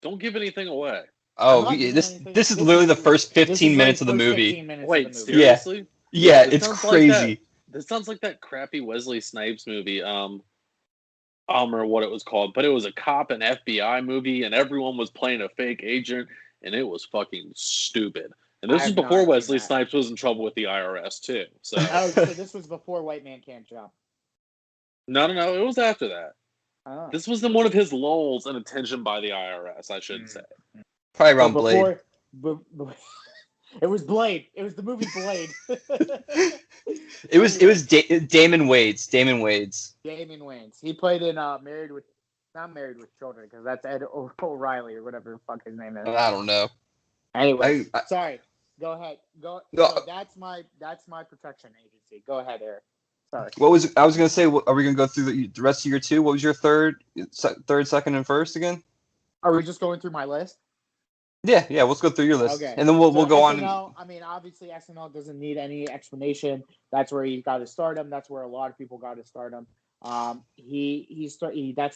Don't give anything away. Oh, this is literally the first 15 minutes of the movie. Wait, seriously? Yeah, it's crazy. This sounds like that crappy Wesley Snipes movie. I don't remember what it was called, but it was a cop and FBI movie, and everyone was playing a fake agent, and it was fucking stupid. And this was before Wesley Snipes was in trouble with the IRS too. So, so this was before White Man Can't Jump. No, it was after that. Oh. This was one of his lulls in attention by the IRS, I should say. Probably around Blade. It was Blade. It was the movie Blade. It was Damon Wayans. Damon Wayans. He played in not Married with Children, because that's Ed O'Reilly or whatever the fuck his name is. I don't know. Anyway, sorry. Go ahead. No, that's my protection agency. Go ahead, Eric. Sorry. I was gonna say, are we gonna go through the rest of your two? What was your third, second, and first again? Are we just going through my list? Yeah. Let's go through your list, and then we'll go SNL, on. I mean, obviously, SNL doesn't need any explanation. That's where he got his stardom. That's where a lot of people got his stardom. That's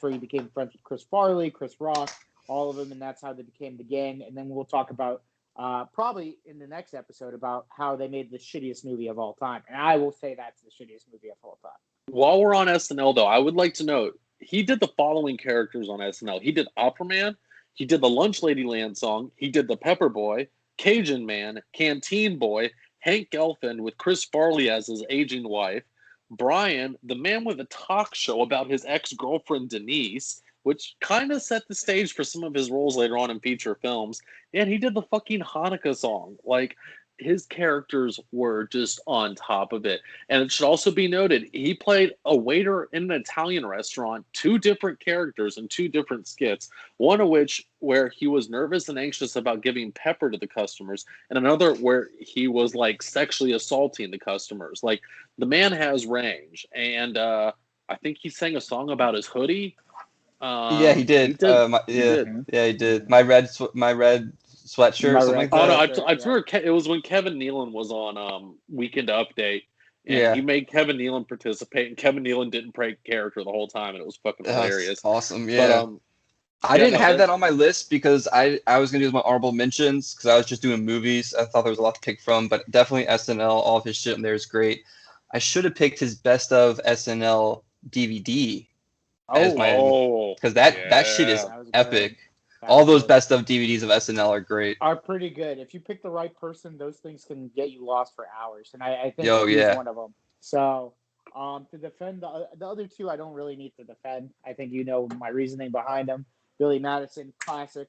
where he became friends with Chris Farley, Chris Rock, all of them, and that's how they became the gang. And then we'll talk about probably in the next episode about how they made the shittiest movie of all time. And I will say that's the shittiest movie of all time. While we're on SNL, though, I would like to note he did the following characters on SNL. He did Opera Man. He did the Lunch Lady Land song. He did the Pepper Boy, Cajun Man, Canteen Boy, Hank Gelfand with Chris Farley as his aging wife, Brian, the man with a talk show about his ex-girlfriend Denise, which kind of set the stage for some of his roles later on in feature films. And he did the fucking Hanukkah song. Like, his characters were just on top of it. And it should also be noted, he played a waiter in an Italian restaurant, 2 different characters in 2 different skits, one of which where he was nervous and anxious about giving pepper to the customers, and another where he was like sexually assaulting the customers. Like, the man has range. And I think he sang a song about his hoodie. Yeah, he did. He did. My red sweatshirt or something like that. I remember it was when Kevin Nealon was on Weekend Update, and he made Kevin Nealon participate, and Kevin Nealon didn't break character the whole time, and it was fucking hilarious. Awesome, yeah. But, I didn't have that on my list because I was going to do my honorable mentions because I was just doing movies. I thought there was a lot to pick from, but definitely SNL, all of his shit in there is great. I should have picked his best of SNL DVD. Because that shit is epic. All those best of DVDs of SNL are great. Are pretty good. If you pick the right person, those things can get you lost for hours, and I think he's one of them. So, to defend the other 2, I don't really need to defend. I think you know my reasoning behind them. Billy Madison, classic.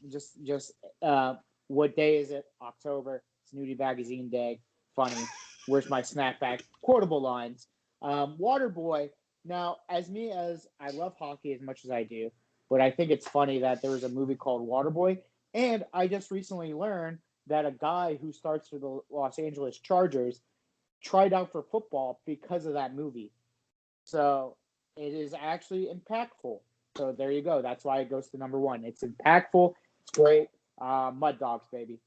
Just what day is it? October. It's Nudie Magazine Day. Funny. Where's my snapback? Quotable lines. Waterboy. Now, as I love hockey as much as I do, but I think it's funny that there was a movie called Waterboy, and I just recently learned that a guy who starts for the Los Angeles Chargers tried out for football because of that movie. So it is actually impactful. So there you go. That's why it goes to number 1. It's impactful. It's great. Mud Dogs, baby.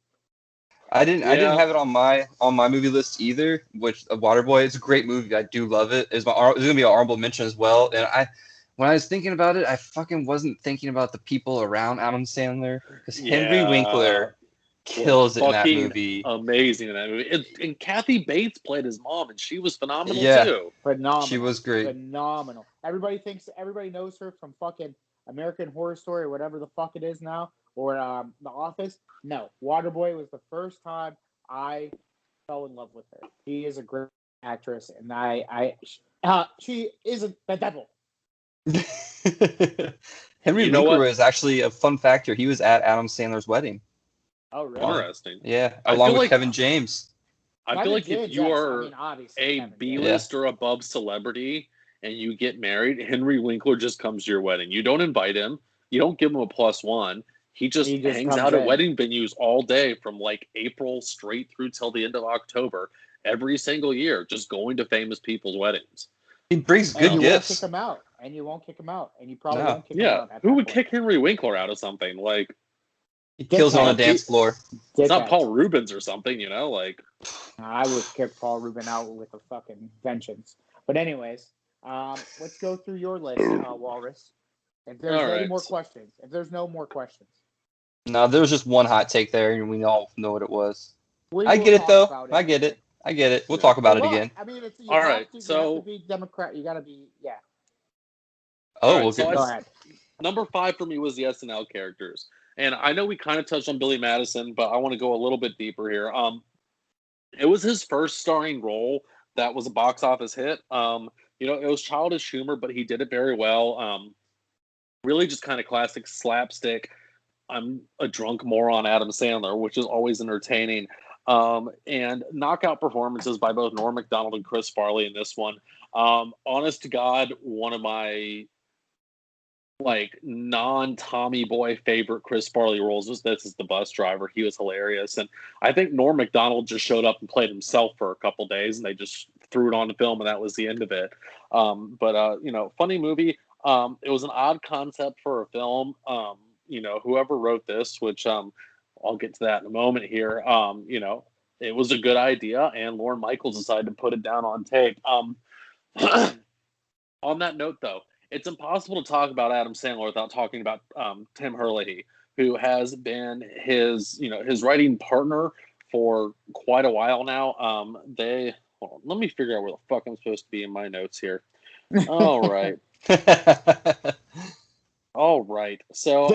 I didn't have it on my movie list either. Which Waterboy, it's a great movie. I do love it. It's gonna be an honorable mention as well. And when I was thinking about it, I fucking wasn't thinking about the people around Adam Sandler because Henry Winkler kills it in that movie. Amazing in that movie. And Kathy Bates played his mom, and she was phenomenal too. Phenomenal. She was great. Phenomenal. Everybody knows her from fucking American Horror Story or whatever the fuck it is now, or The Office. No, Waterboy was the first time I fell in love with her. She is a great actress, and she isn't the devil. Henry You know Winkler what? was actually a fun factor. He was at Adam Sandler's wedding. Oh, really? Interesting. Yeah, I along feel with like Kevin James. I feel Kevin like if James, you yes. are I mean, obviously, a Kevin James. B-list or above celebrity and you get married, Henry Winkler just comes to your wedding. You don't invite him. You don't give him a +1. He just hangs comes out at in. wedding venues all day from like April straight through till the end of October every single year, just going to famous people's weddings. He brings And good you gifts. won't kick him out. And you won't kick him out. And you probably No. won't kick him Yeah, out. At who that would point. kick Henry Winkler out of something? Like, He kills it on the Dickheads. dance floor. it's not Dickheads. Paul Rubens or something, you know? Like, I would kick Paul Rubin out with a fucking vengeance. But anyways, let's go through your list, Walrus. If there's All any right. more questions. If there's no more questions. No, there was just one hot take there, and we all know what it was. We I will get it, talk though. about I get it. I get it. We'll Yeah. talk about For it what? again. I mean, All right, you have so- to be Democrat. You got to be, yeah. Oh, All right, we'll so get Go ahead. number 5 for me was the SNL characters. And I know we kind of touched on Billy Madison, but I want to go a little bit deeper here. It was his first starring role that was a box office hit. It was childish humor, but he did it very well. Really just kind of classic slapstick. I'm a drunk moron, Adam Sandler, which is always entertaining. And knockout performances by both Norm Macdonald and Chris Farley in this one. Honest to God, one of my non-Tommy Boy favorite Chris Farley roles was This Is the Bus Driver. He was hilarious. And I think Norm Macdonald just showed up and played himself for a couple days and they just threw it on the film and that was the end of it. Funny movie. It was an odd concept for a film. Whoever wrote this, which I'll get to that in a moment here, it was a good idea and Lorne Michaels decided to put it down on tape. On that note, though, it's impossible to talk about Adam Sandler without talking about Tim Herlihy, who has been his writing partner for quite a while now. Hold on, let me figure out where the fuck I'm supposed to be in my notes here. All right. All right. So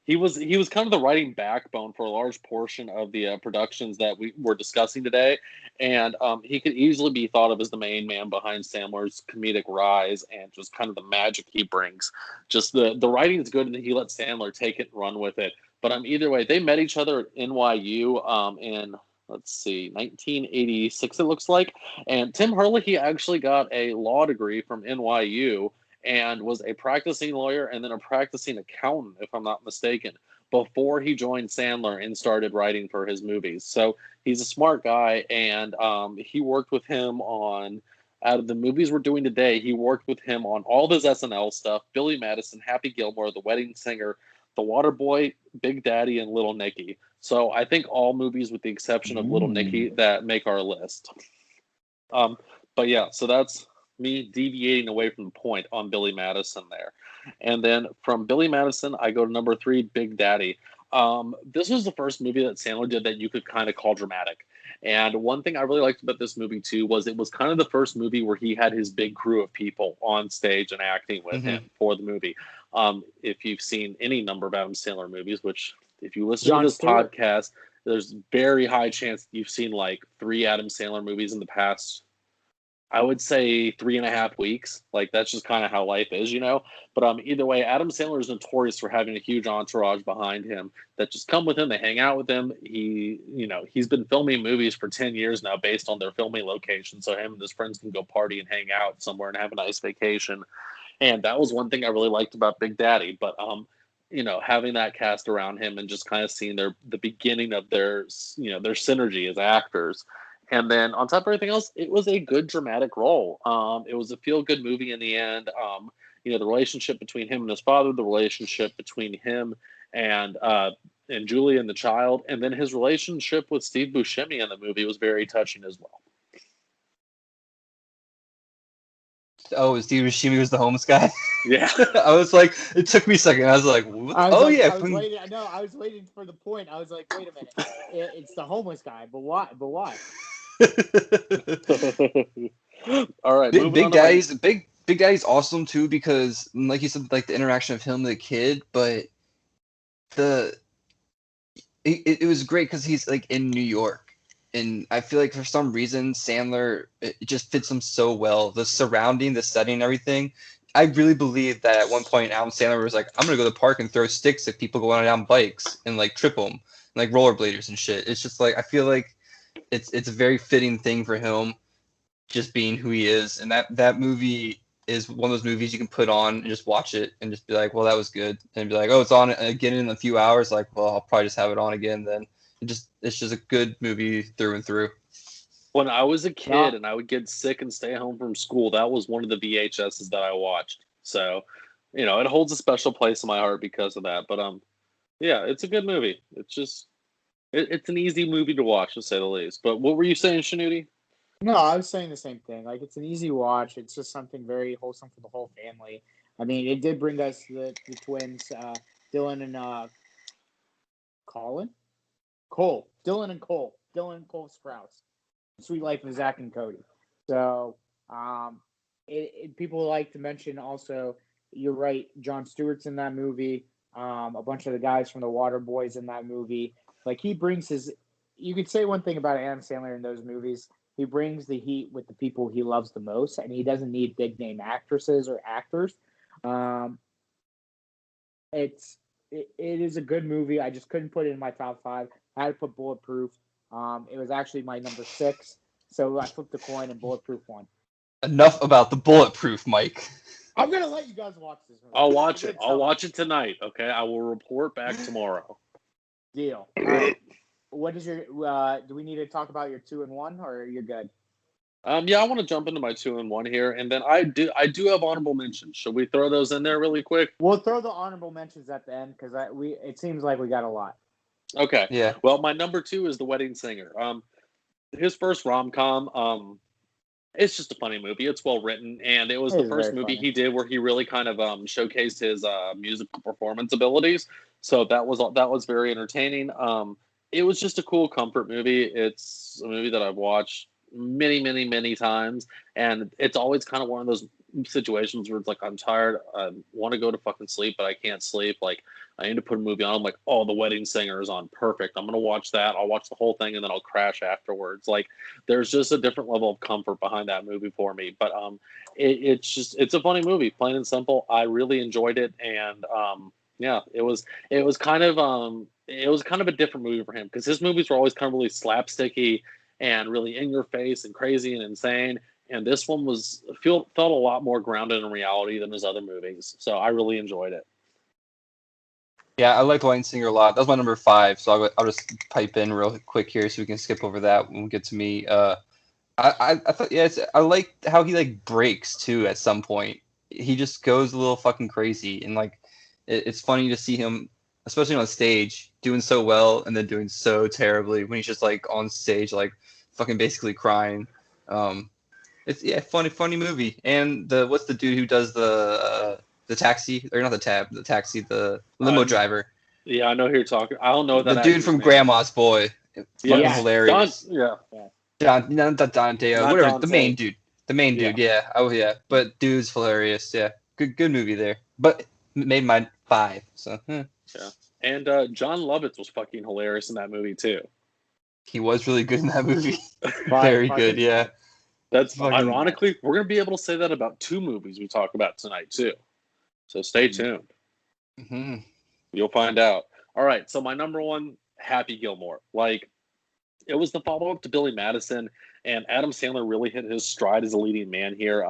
he was kind of the writing backbone for a large portion of the productions that we were discussing today, and he could easily be thought of as the main man behind Sandler's comedic rise and just kind of the magic he brings. Just the writing is good, and he lets Sandler take it and run with it. But either way, they met each other at NYU in 1986 it looks like, and Tim Herlihy actually got a law degree from NYU. And was a practicing lawyer and then a practicing accountant, if I'm not mistaken, before he joined Sandler and started writing for his movies. So he's a smart guy, and he worked with him on, out of the movies we're doing today, he worked with him on all of his SNL stuff, Billy Madison, Happy Gilmore, The Wedding Singer, The Waterboy, Big Daddy, and Little Nicky. So I think all movies with the exception of Little Nicky that make our list. But yeah, so that's me deviating away from the point on Billy Madison there. And then from Billy Madison, I go to number 3, Big Daddy. This was the first movie that Sandler did that you could kind of call dramatic. And one thing I really liked about this movie, too, was it was kind of the first movie where he had his big crew of people on stage and acting with him for the movie. If you've seen any number of Adam Sandler movies, which if you listen to this podcast, there's very high chance that you've seen 3 Adam Sandler movies in the past, I would say 3.5 weeks. That's just kind of how life is, But either way, Adam Sandler is notorious for having a huge entourage behind him that just come with him. They hang out with him. He's been filming movies for 10 years now based on their filming location. So him and his friends can go party and hang out somewhere and have a nice vacation. And that was one thing I really liked about Big Daddy. But, having that cast around him and just kind of seeing the beginning of their synergy as actors. And then on top of everything else, it was a good dramatic role. It was a feel-good movie in the end. The relationship between him and his father, the relationship between him and Julie and the child, and then his relationship with Steve Buscemi in the movie was very touching as well. Oh, Steve Buscemi was the homeless guy? Yeah. I was like, it took me a second. I was like, what? I was waiting for the point. I was like, wait a minute. It's the homeless guy, but why? All right. Big Daddy's awesome too because, like you said, the interaction of him and the kid, but it was great because he's like in New York, and I feel like for some reason Sandler, it just fits him so well. The surrounding, the setting, and everything. I really believe that at one point Adam Sandler was like, "I'm gonna go to the park and throw sticks at people going down bikes and like trip them, like rollerbladers and shit." It's just like I feel like it's a very fitting thing for him, just being who he is, and that movie is one of those movies you can put on and just watch it and just be like, well, that was good, and be like, oh, it's on again in a few hours. Like, well, I'll probably just have it on again then. It's just a good movie through and through. When I was a kid and I would get sick and stay home from school, that was one of the VHSs that I watched. So, it holds a special place in my heart because of that. But yeah, it's a good movie. It's just it's an easy movie to watch, to say the least. But what were you saying, Shanuti? No, I was saying the same thing. Like, it's an easy watch. It's just something very wholesome for the whole family. I mean, it did bring us the twins, Dylan and Cole. Dylan and Cole Sprouse. Sweet Life of Zach and Cody. So, people like to mention also, you're right, Jon Stewart's in that movie. A bunch of the guys from the Water Boys in that movie. Like, he brings you could say one thing about Adam Sandler in those movies. He brings the heat with the people he loves the most, and he doesn't need big name actresses or actors. It is a good movie. I just couldn't put it in my top 5. I had to put Bulletproof. It was actually my number 6, so I flipped the coin and Bulletproof won. Enough about the Bulletproof, Mike. I'm gonna let you guys watch this movie. I'll watch it. I'll watch it tonight. Okay, I will report back tomorrow. Deal. All right. What is your? Do we need to talk about your 2 and 1, or you're good? Yeah, I want to jump into my 2 and 1 here, and then I do have honorable mentions. Should we throw those in there really quick? We'll throw the honorable mentions at the end because it seems like we got a lot. Okay. Yeah. Well, my number 2 is The Wedding Singer. His first rom-com. It's just a funny movie. It's well written, and it was the first movie he did where he really kind of showcased his musical performance abilities. So that was very entertaining. It was just a cool comfort movie. It's a movie that I've watched many, many, many times, and it's always kind of one of those situations where it's like, I'm tired, I want to go to fucking sleep, but I can't sleep. Like, I need to put a movie on. I'm like, oh, The Wedding Singer is on. Perfect. I'm gonna watch that. I'll watch the whole thing and then I'll crash afterwards. Like, there's just a different level of comfort behind that movie for me. But it's a funny movie, plain and simple. I really enjoyed it, and yeah, it was kind of a different movie for him, because his movies were always kind of really slapsticky and really in your face and crazy and insane. And this one felt a lot more grounded in reality than his other movies. So I really enjoyed it. Yeah, I like The Wedding Singer a lot. That was my number 5, so I'll just pipe in real quick here so we can skip over that when we get to me. I thought, yeah, I like how he like breaks too at some point. He just goes a little fucking crazy, and like it's funny to see him, especially on stage, doing so well and then doing so terribly when he's just like on stage like fucking basically crying. It's funny movie. And what's the dude who does the taxi, or not the taxi, the limo driver? Yeah, I know who you're talking. I don't know that. The dude from Grandma's Boy. It's fucking hilarious. Dante, whatever. The main dude. Yeah. Oh yeah. But dude's hilarious. Yeah. Good movie there. But made my 5. So. Yeah. And John Lovitz was fucking hilarious in that movie too. He was really good in that movie. Very good. Yeah. That's fucking, ironically, we're gonna be able to say that about 2 movies we talk about tonight too. So stay tuned. Mm-hmm. You'll find out. All right. So my number 1, Happy Gilmore. Like, it was the follow-up to Billy Madison, and Adam Sandler really hit his stride as a leading man here.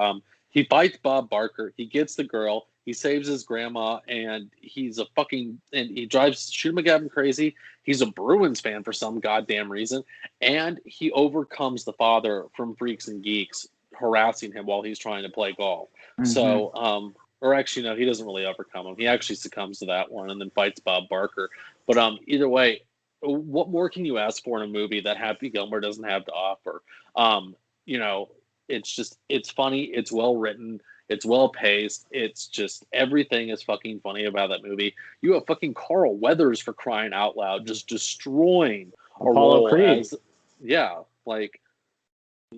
He bites Bob Barker. He gets the girl. He saves his grandma, and he drives Shooter McGavin crazy. He's a Bruins fan for some goddamn reason, and he overcomes the father from Freaks and Geeks harassing him while he's trying to play golf. Mm-hmm. So, or actually, no, he doesn't really overcome him. He actually succumbs to that one and then fights Bob Barker. But either way, what more can you ask for in a movie that Happy Gilmore doesn't have to offer? It's funny, it's well written, it's well paced, it's just everything is fucking funny about that movie. You have fucking Carl Weathers, for crying out loud, just destroying Apollo Creed.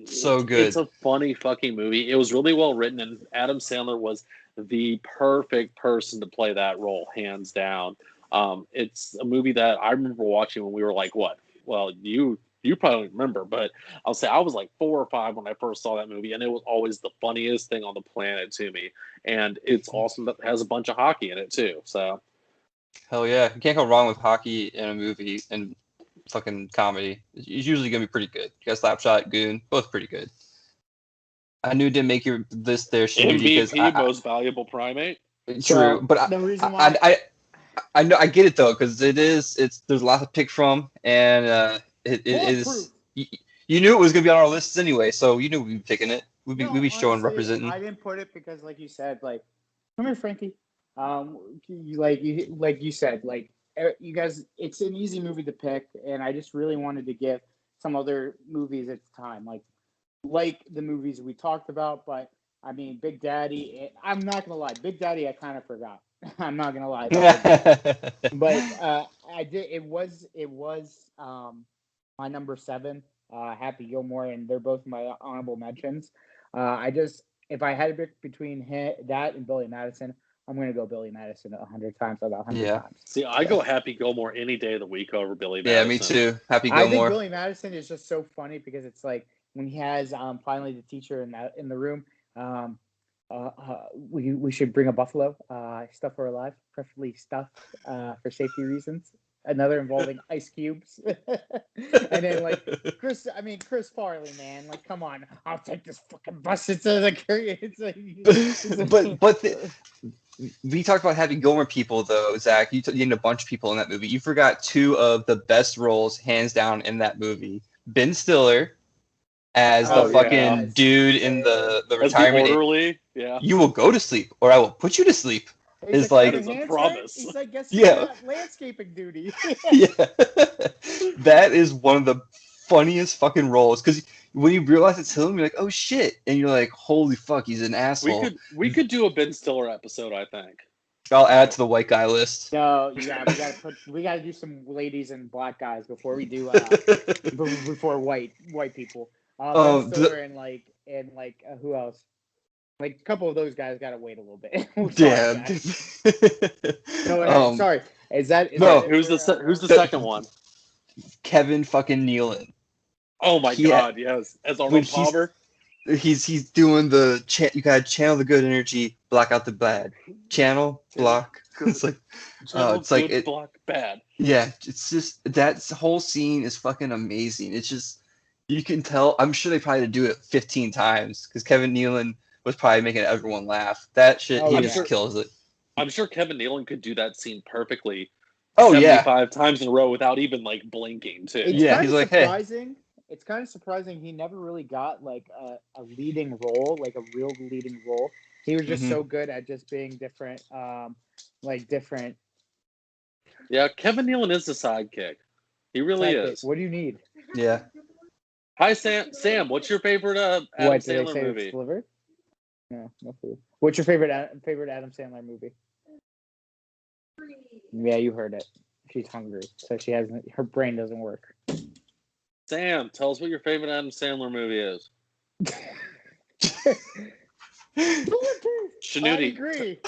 So good. It's a funny fucking movie. It was really well written, and Adam Sandler was the perfect person to play that role, hands down. It's a movie that I remember watching when we were like, what? Well, you probably don't remember, but I'll say I was like 4 or 5 when I first saw that movie, and it was always the funniest thing on the planet to me. And it's awesome that it has a bunch of hockey in it too. So Hell yeah, you can't go wrong with hockey in a movie and fucking comedy. It's usually gonna be pretty good. You got Slapshot, Goon, both pretty good. I knew it didn't make your list there, Shooty, because MVP, most valuable primate. true, So, but the reason why I know I get it though, because there's a lot to pick from, and it is Bulletproof. you knew it was gonna be on our lists anyway, so you knew we'd be picking it. We'd be showing honestly, representing. I didn't put it because, like you said, like, come here, Frankie. Like you said, like, you guys, it's an easy movie to pick, and I just really wanted to give some other movies its time, like the movies we talked about. But I mean, Big Daddy. I'm not gonna lie, Big Daddy. I kind of forgot. I'm not gonna lie about it. But I did. It was my number 7, Happy Gilmore, and they're both my honorable mentions. If I had to pick between that and Billy Madison, I'm gonna go Billy Madison 100 times out of 100 times. See, I go Happy Gilmore any day of the week over Billy Madison. Yeah, me too. Happy I think Gilmore. Billy Madison is just so funny because it's like when he has finally the teacher in the room. We should bring a buffalo, stuffed or alive, preferably stuffed for safety reasons. Another involving ice cubes, and then like Chris Farley, man, like come on, I'll take this fucking bus. We talked about Happy Gilmore people though, Zach. You named a bunch of people in that movie. You forgot 2 of the best roles, hands down, in that movie. Ben Stiller as the fucking dude in the retirement. The orderly, yeah. You will go to sleep, or I will put you to sleep. It's like a promise. He's like, guess yeah, landscaping duty. Yeah, that is one of the funniest fucking roles because when you realize it's him, you're like, oh shit, and you're like, holy fuck, he's an asshole. We could do a Ben Stiller episode, I think. I'll add to the white guy list. No, yeah, we gotta do some ladies and black guys before we do before white people. Ben Stiller and who else? Like a couple of those guys gotta wait a little bit. Yeah. Sorry. Is that who's the second one? Kevin fucking Nealon. Oh my god, yes. As Arnold Palmer. He's doing the you gotta channel the good energy, block out the bad. Channel, block. It's like block bad. Yeah, it's just that whole scene is fucking amazing. It's just you can tell. I'm sure they probably had to do it 15 times because Kevin Nealon was probably making everyone laugh. That shit, he just kills it. I'm sure Kevin Nealon could do that scene perfectly. Oh 75 times in a row without even like blinking too. He's like, hey. It's kind of surprising he never really got like a leading role, like a real leading role. He was just so good at just being different, different. Yeah, Kevin Nealon is the sidekick. He really is. What do you need? Yeah. Hi, Sam. Sam, what's your favorite Adam Sandler movie? No clue. What's your favorite Adam Sandler movie? Yeah, you heard it. She's hungry, so her brain doesn't work. Sam, tell us what your favorite Adam Sandler movie is. Shanuti, I agree.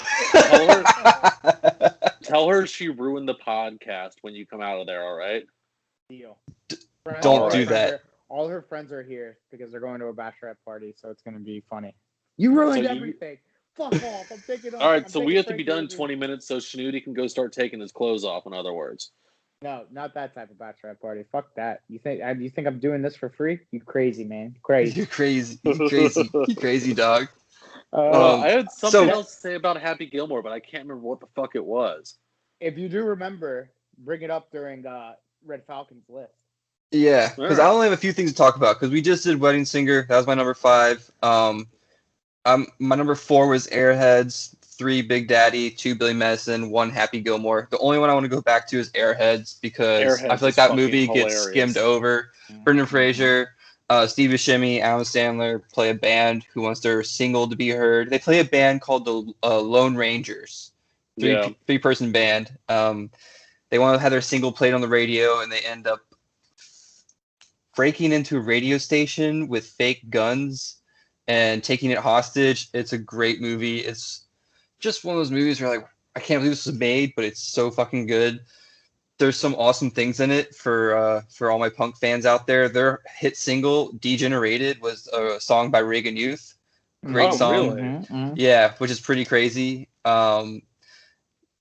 Tell her she ruined the podcast when you come out of there, all right? Deal. Don't do that. All her friends are here because they're going to a bachelorette party, so it's going to be funny. You ruined everything. Fuck off. I'm taking off. All right, so we have to be done in 20 minutes so Shanuti can go start taking his clothes off, in other words. No, not that type of bachelorette party. Fuck that. You think I'm doing this for free? You crazy, man. Crazy. You're crazy. You crazy. You crazy, dog. I had something else to say about Happy Gilmore, but I can't remember what the fuck it was. If you do remember, bring it up during Red Falcon's list. Yeah, because I only have a few things to talk about. Because we just did Wedding Singer. That was my number 5. My number 4 was Airheads. 3 Big Daddy, 2 Billy Madison, 1 Happy Gilmore. The only one I want to go back to is Airheads because I feel like that movie gets skimmed over. Brendan Fraser, Steve Buscemi, Adam Sandler play a band who wants their single to be heard. They play a band called the Lone Rangers, 3-person band. They want to have their single played on the radio, and they end up breaking into a radio station with fake guns and taking it hostage. It's a great movie. It's just one of those movies where like, I can't believe this was made, but it's so fucking good. There's some awesome things in it for all my punk fans out there. Their hit single "Degenerated" was a song by Reagan Youth. Great Oh, song. really? Yeah, which is pretty crazy.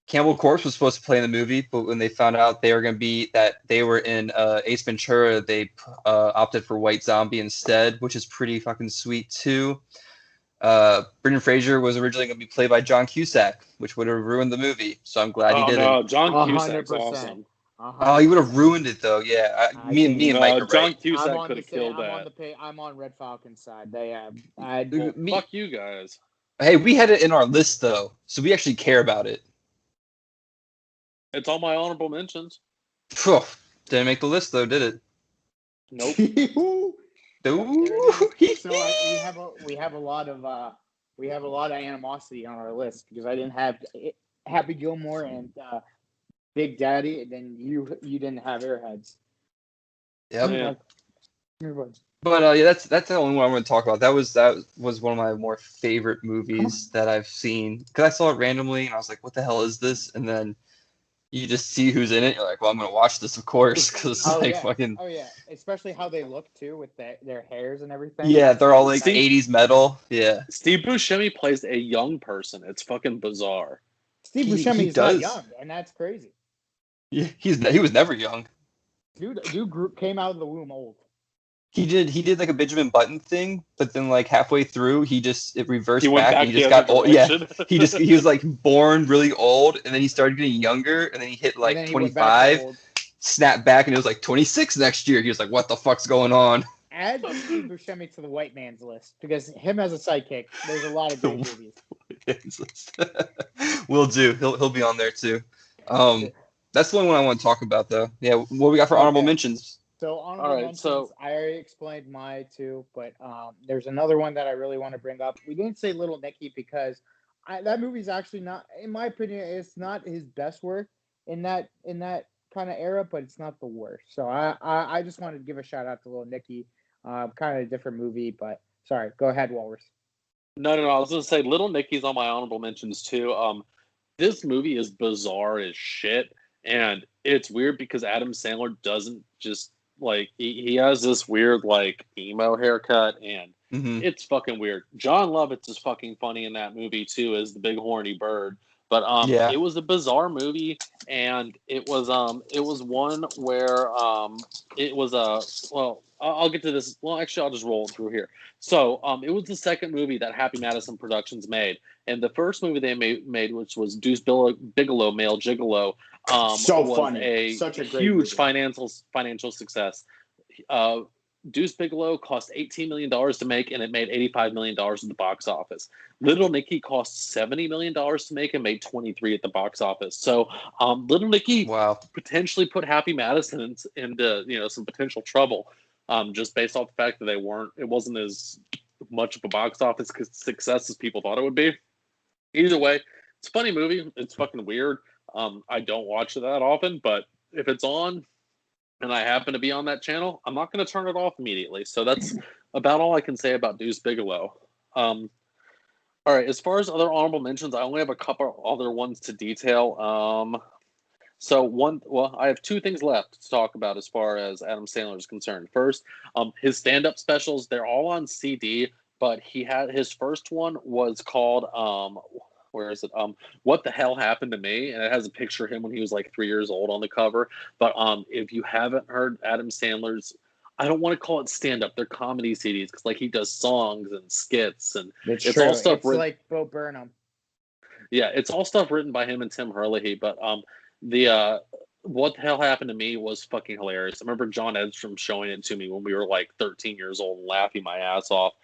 Campbell Corpse was supposed to play in the movie, but when they found out they were in Ace Ventura, they opted for White Zombie instead, which is pretty fucking sweet too. Brendan Fraser was originally going to be played by John Cusack, which would have ruined the movie. So I'm glad he didn't. No, John 100%. Cusack's awesome. Oh, he would have ruined it though. Yeah, me and Mike are John right. Cusack could have killed that. I'm on Red Falcon's side. Fuck you guys. Hey, we had it in our list though, so we actually care about it. It's on my honorable mentions. Phew, didn't make the list though, did it? Nope. So we have a lot of animosity on our list because I didn't have Happy Gilmore and Big Daddy, and then you didn't have Airheads. Yep. Yeah. But yeah, that's the only one I'm going to talk about. That was one of my more favorite movies that I've seen because I saw it randomly and I was like, "What the hell is this?" And then you just see who's in it. You're like, "Well, I'm going to watch this, of course," because fucking. Oh yeah, especially how they look too with their hairs and everything. Yeah, they're all like 80s metal. Yeah. Steve Buscemi plays a young person. It's fucking bizarre. Steve Buscemi is not young, and that's crazy. Yeah, he was never young. Dude came out of the womb old. He did like a Benjamin Button thing, but then like halfway through it reversed back and he just got old. Yeah, he was like born really old and then he started getting younger and then he hit like 25, snapped back and it was like 26 next year. He was like, "What the fuck's going on?" Add Steve Buscemi to the white man's list because him as a sidekick, there's a lot of great movies. Will do. He'll be on there too. That's the only one I want to talk about though. Yeah, what we got for honorable mentions? So honorable mentions, I already explained my two, but there's another one that I really want to bring up. We didn't say Little Nicky because that movie's actually not, in my opinion, it's not his best work in that kind of era, but it's not the worst. So I just wanted to give a shout out to Little Nicky, kind of a different movie, but sorry, go ahead, Walrus. No. I was gonna say Little Nicky's on my honorable mentions too. This movie is bizarre as shit, and it's weird because Adam Sandler doesn't just. Like he has this weird like emo haircut and it's fucking weird. John Lovitz is fucking funny in that movie too as the big horny bird. But it was a bizarre movie and it was one where it was I'll get to this. Well, actually, I'll just roll through here. So it was the second movie that Happy Madison Productions made, and the first movie they made which was Deuce Bigelow, Male Gigolo. So funny. Such a huge financial success. Deuce Bigelow cost $18 million to make, and it made $85 million at the box office. Little Nicky cost $70 million to make and made 23 at the box office. So Little Nicky potentially put Happy Madison into some potential trouble, just based off the fact that it wasn't as much of a box office success as people thought it would be. Either way, it's a funny movie. It's fucking weird. I don't watch it that often, but if it's on and I happen to be on that channel, I'm not going to turn it off immediately. So that's about all I can say about Deuce Bigelow. All right, as far as other honorable mentions, I only have a couple other ones to detail. I have two things left to talk about as far as Adam Sandler is concerned. First, his stand-up specials, they're all on CD, but his first one was called where is it? What the Hell Happened to Me? And it has a picture of him when he was like 3 years old on the cover. But if you haven't heard Adam Sandler's, I don't want to call it stand-up. They're comedy CDs because like he does songs and skits and it's all stuff. It's like Bo Burnham. Yeah, it's all stuff written by him and Tim Herlihy. But What the Hell Happened to Me was fucking hilarious. I remember John Edstrom showing it to me when we were like 13 years old and laughing my ass off.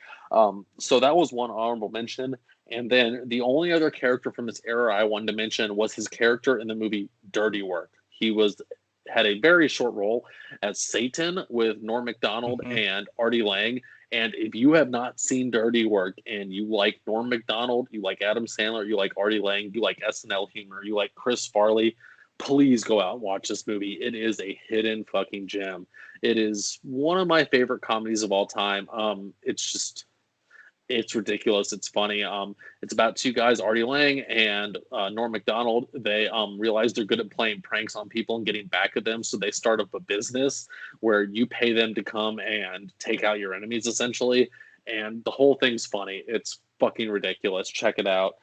So that was one honorable mention. And then the only other character from this era I wanted to mention was his character in the movie Dirty Work. He had a very short role as Satan with Norm Macdonald and Artie Lang. And if you have not seen Dirty Work and you like Norm Macdonald, you like Adam Sandler, you like Artie Lang, you like SNL humor, you like Chris Farley, please go out and watch this movie. It is a hidden fucking gem. It is one of my favorite comedies of all time. It's just It's ridiculous. It's funny. It's about two guys, Artie Lang and Norm Macdonald. They realize they're good at playing pranks on people and getting back at them, so they start up a business where you pay them to come and take out your enemies, essentially. And the whole thing's funny. It's fucking ridiculous. Check it out.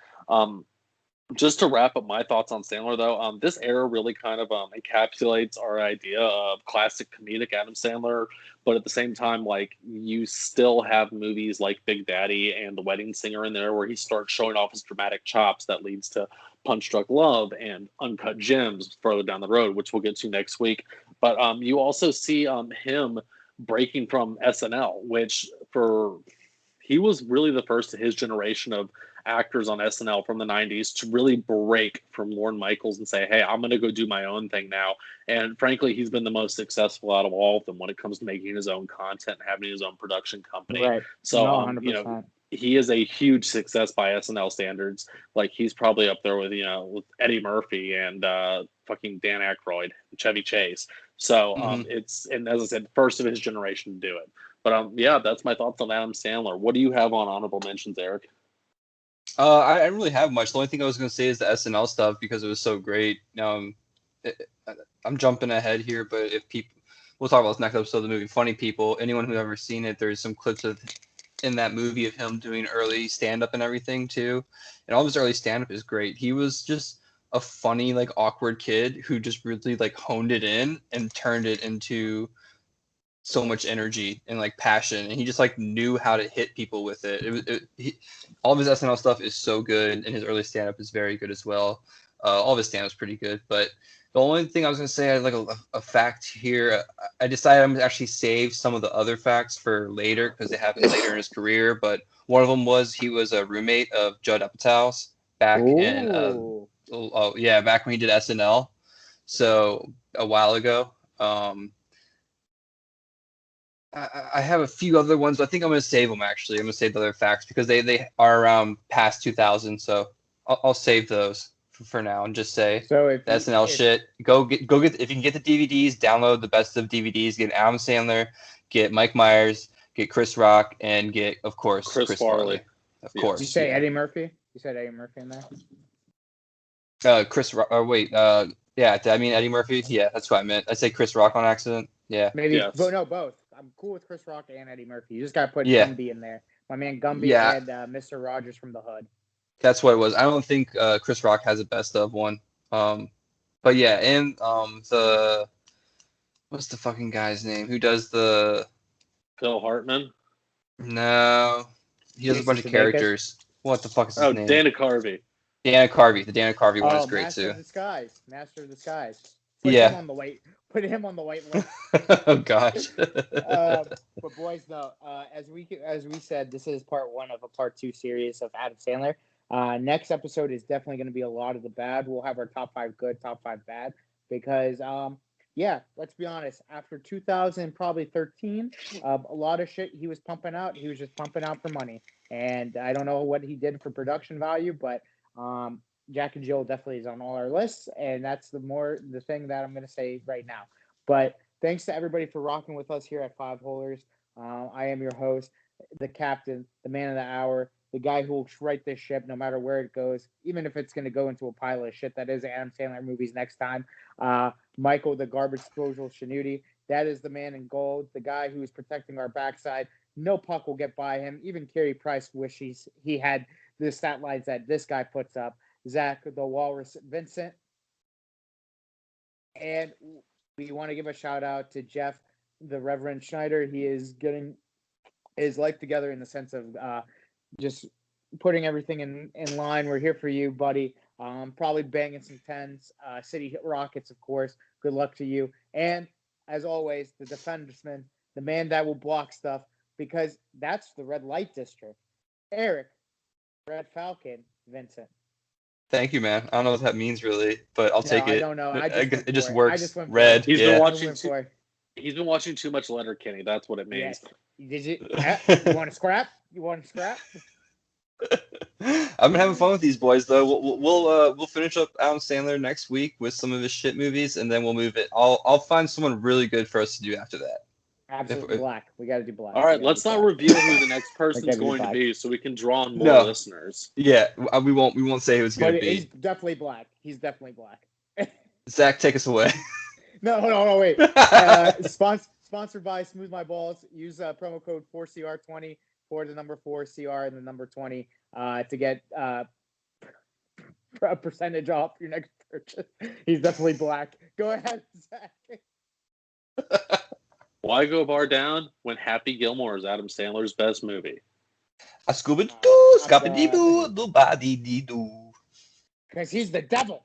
Just to wrap up my thoughts on Sandler, though, this era really kind of encapsulates our idea of classic comedic Adam Sandler, but at the same time, like, you still have movies like Big Daddy and The Wedding Singer in there where he starts showing off his dramatic chops that leads to Punch Drunk Love and Uncut Gems further down the road, which we'll get to next week. But you also see him breaking from SNL, which he was really the first of his generation of actors on SNL from the 90s to really break from Lorne Michaels and say, hey, I'm going to go do my own thing now. And frankly, he's been the most successful out of all of them when it comes to making his own content and having his own production company. Right. So, No, 100%. he is a huge success by SNL standards. Like, he's probably up there with, with Eddie Murphy and fucking Dan Aykroyd, Chevy Chase. So it's, and as I said, first of his generation to do it. But yeah, that's my thoughts on Adam Sandler. What do you have on honorable mentions, Eric? I don't really have much. The only thing I was going to say is the SNL stuff because it was so great. I'm jumping ahead here, but we'll talk about this next episode of the movie Funny People. Anyone who's ever seen it, there's some clips in that movie of him doing early stand-up and everything too. And all of his early stand-up is great. He was just a funny, like, awkward kid who just really, like, honed it in and turned it into so much energy and, like, passion, and he just, like, knew how to hit people with it. All of his SNL stuff is so good, and his early stand-up is very good as well. All of his stand-up is pretty good, but the only thing I was going to say, I had, like, a fact here. I decided I'm going to actually save some of the other facts for later because they happen later in his career, but one of them was he was a roommate of Judd Apatow's back in back when he did SNL, so a while ago. I have a few other ones, but I think I'm going to save them, actually. I'm going to save the other facts because they are around past 2000, so I'll save those for now and just say SNL shit. Go get if you can get the DVDs, download the best of DVDs, get Adam Sandler, get Mike Myers, get Chris Rock, and get, of course, Chris Farley. Of course. Did you say Eddie Murphy? You said Eddie Murphy in there? Chris Rock. Yeah, did I mean Eddie Murphy? Yeah, that's what I meant. I say Chris Rock on accident. Yeah. Maybe, but no, both. I'm cool with Chris Rock and Eddie Murphy. You just got to put Gumby in there. My man Gumby and Mr. Rogers from the Hood. That's what it was. I don't think Chris Rock has a best of one. But yeah, and what's the fucking guy's name? Who does the Phil Hartman? No. He does a bunch of characters. What the fuck is his name? Dana Carvey. Dana Carvey. The Dana Carvey one is great too. Master of Disguise. Put him on the white list. Oh gosh. But boys, though, as we said, this is part 1 of a part 2 series of Adam Sandler. Next episode is definitely going to be a lot of the bad. We'll have our top 5 good, top 5 bad, because let's be honest. After 2000, probably 13, a lot of shit he was pumping out. He was just pumping out for money, and I don't know what he did for production value, but Jack and Jill definitely is on all our lists, and that's the thing that I'm going to say right now. But thanks to everybody for rocking with us here at Five Holers. I am your host, the captain, the man of the hour, the guy who will right this ship no matter where it goes, even if it's going to go into a pile of shit that is Adam Sandler movies next time. Michael, the garbage disposal Shanuti, that is the man in gold, the guy who is protecting our backside. No puck will get by him. Even Carey Price wishes he had the stat lines that this guy puts up. Zach, the Walrus Vincent. And we want to give a shout out to Jeff, the Reverend Schneider. He is getting his life together in the sense of just putting everything in line. We're here for you, buddy. Probably banging some 10s. City Rockets, of course. Good luck to you. And as always, the defenseman, the man that will block stuff, because that's the red light district. Eric, Red Falcon, Vincent. Thank you, man. I don't know what that means really, but I'll take it. I don't know. It just works. Red. He's been watching too much Letterkenny. That's what it means. Yes. Did you? You want to scrap? I've been having fun with these boys, though. We'll finish up Adam Sandler next week with some of his shit movies, and then we'll move it. I'll find someone really good for us to do after that. Absolutely black. We got to do black. All right, let's not reveal who the next person's going to be, so we can draw on more listeners. Yeah, we won't say who it's going to be. He's definitely black. He's definitely black. Zach, take us away. No, wait. Sponsored by Smooth My Balls. Use promo code 4CR20 for the number 4CR and the number 20 to get a percentage off your next purchase. He's definitely black. Go ahead, Zach. Why go bar down when Happy Gilmore is Adam Sandler's best movie? A Scooby-Doo, Scooby-Doo, do-ba-dee-dee-doo. Because he's the devil.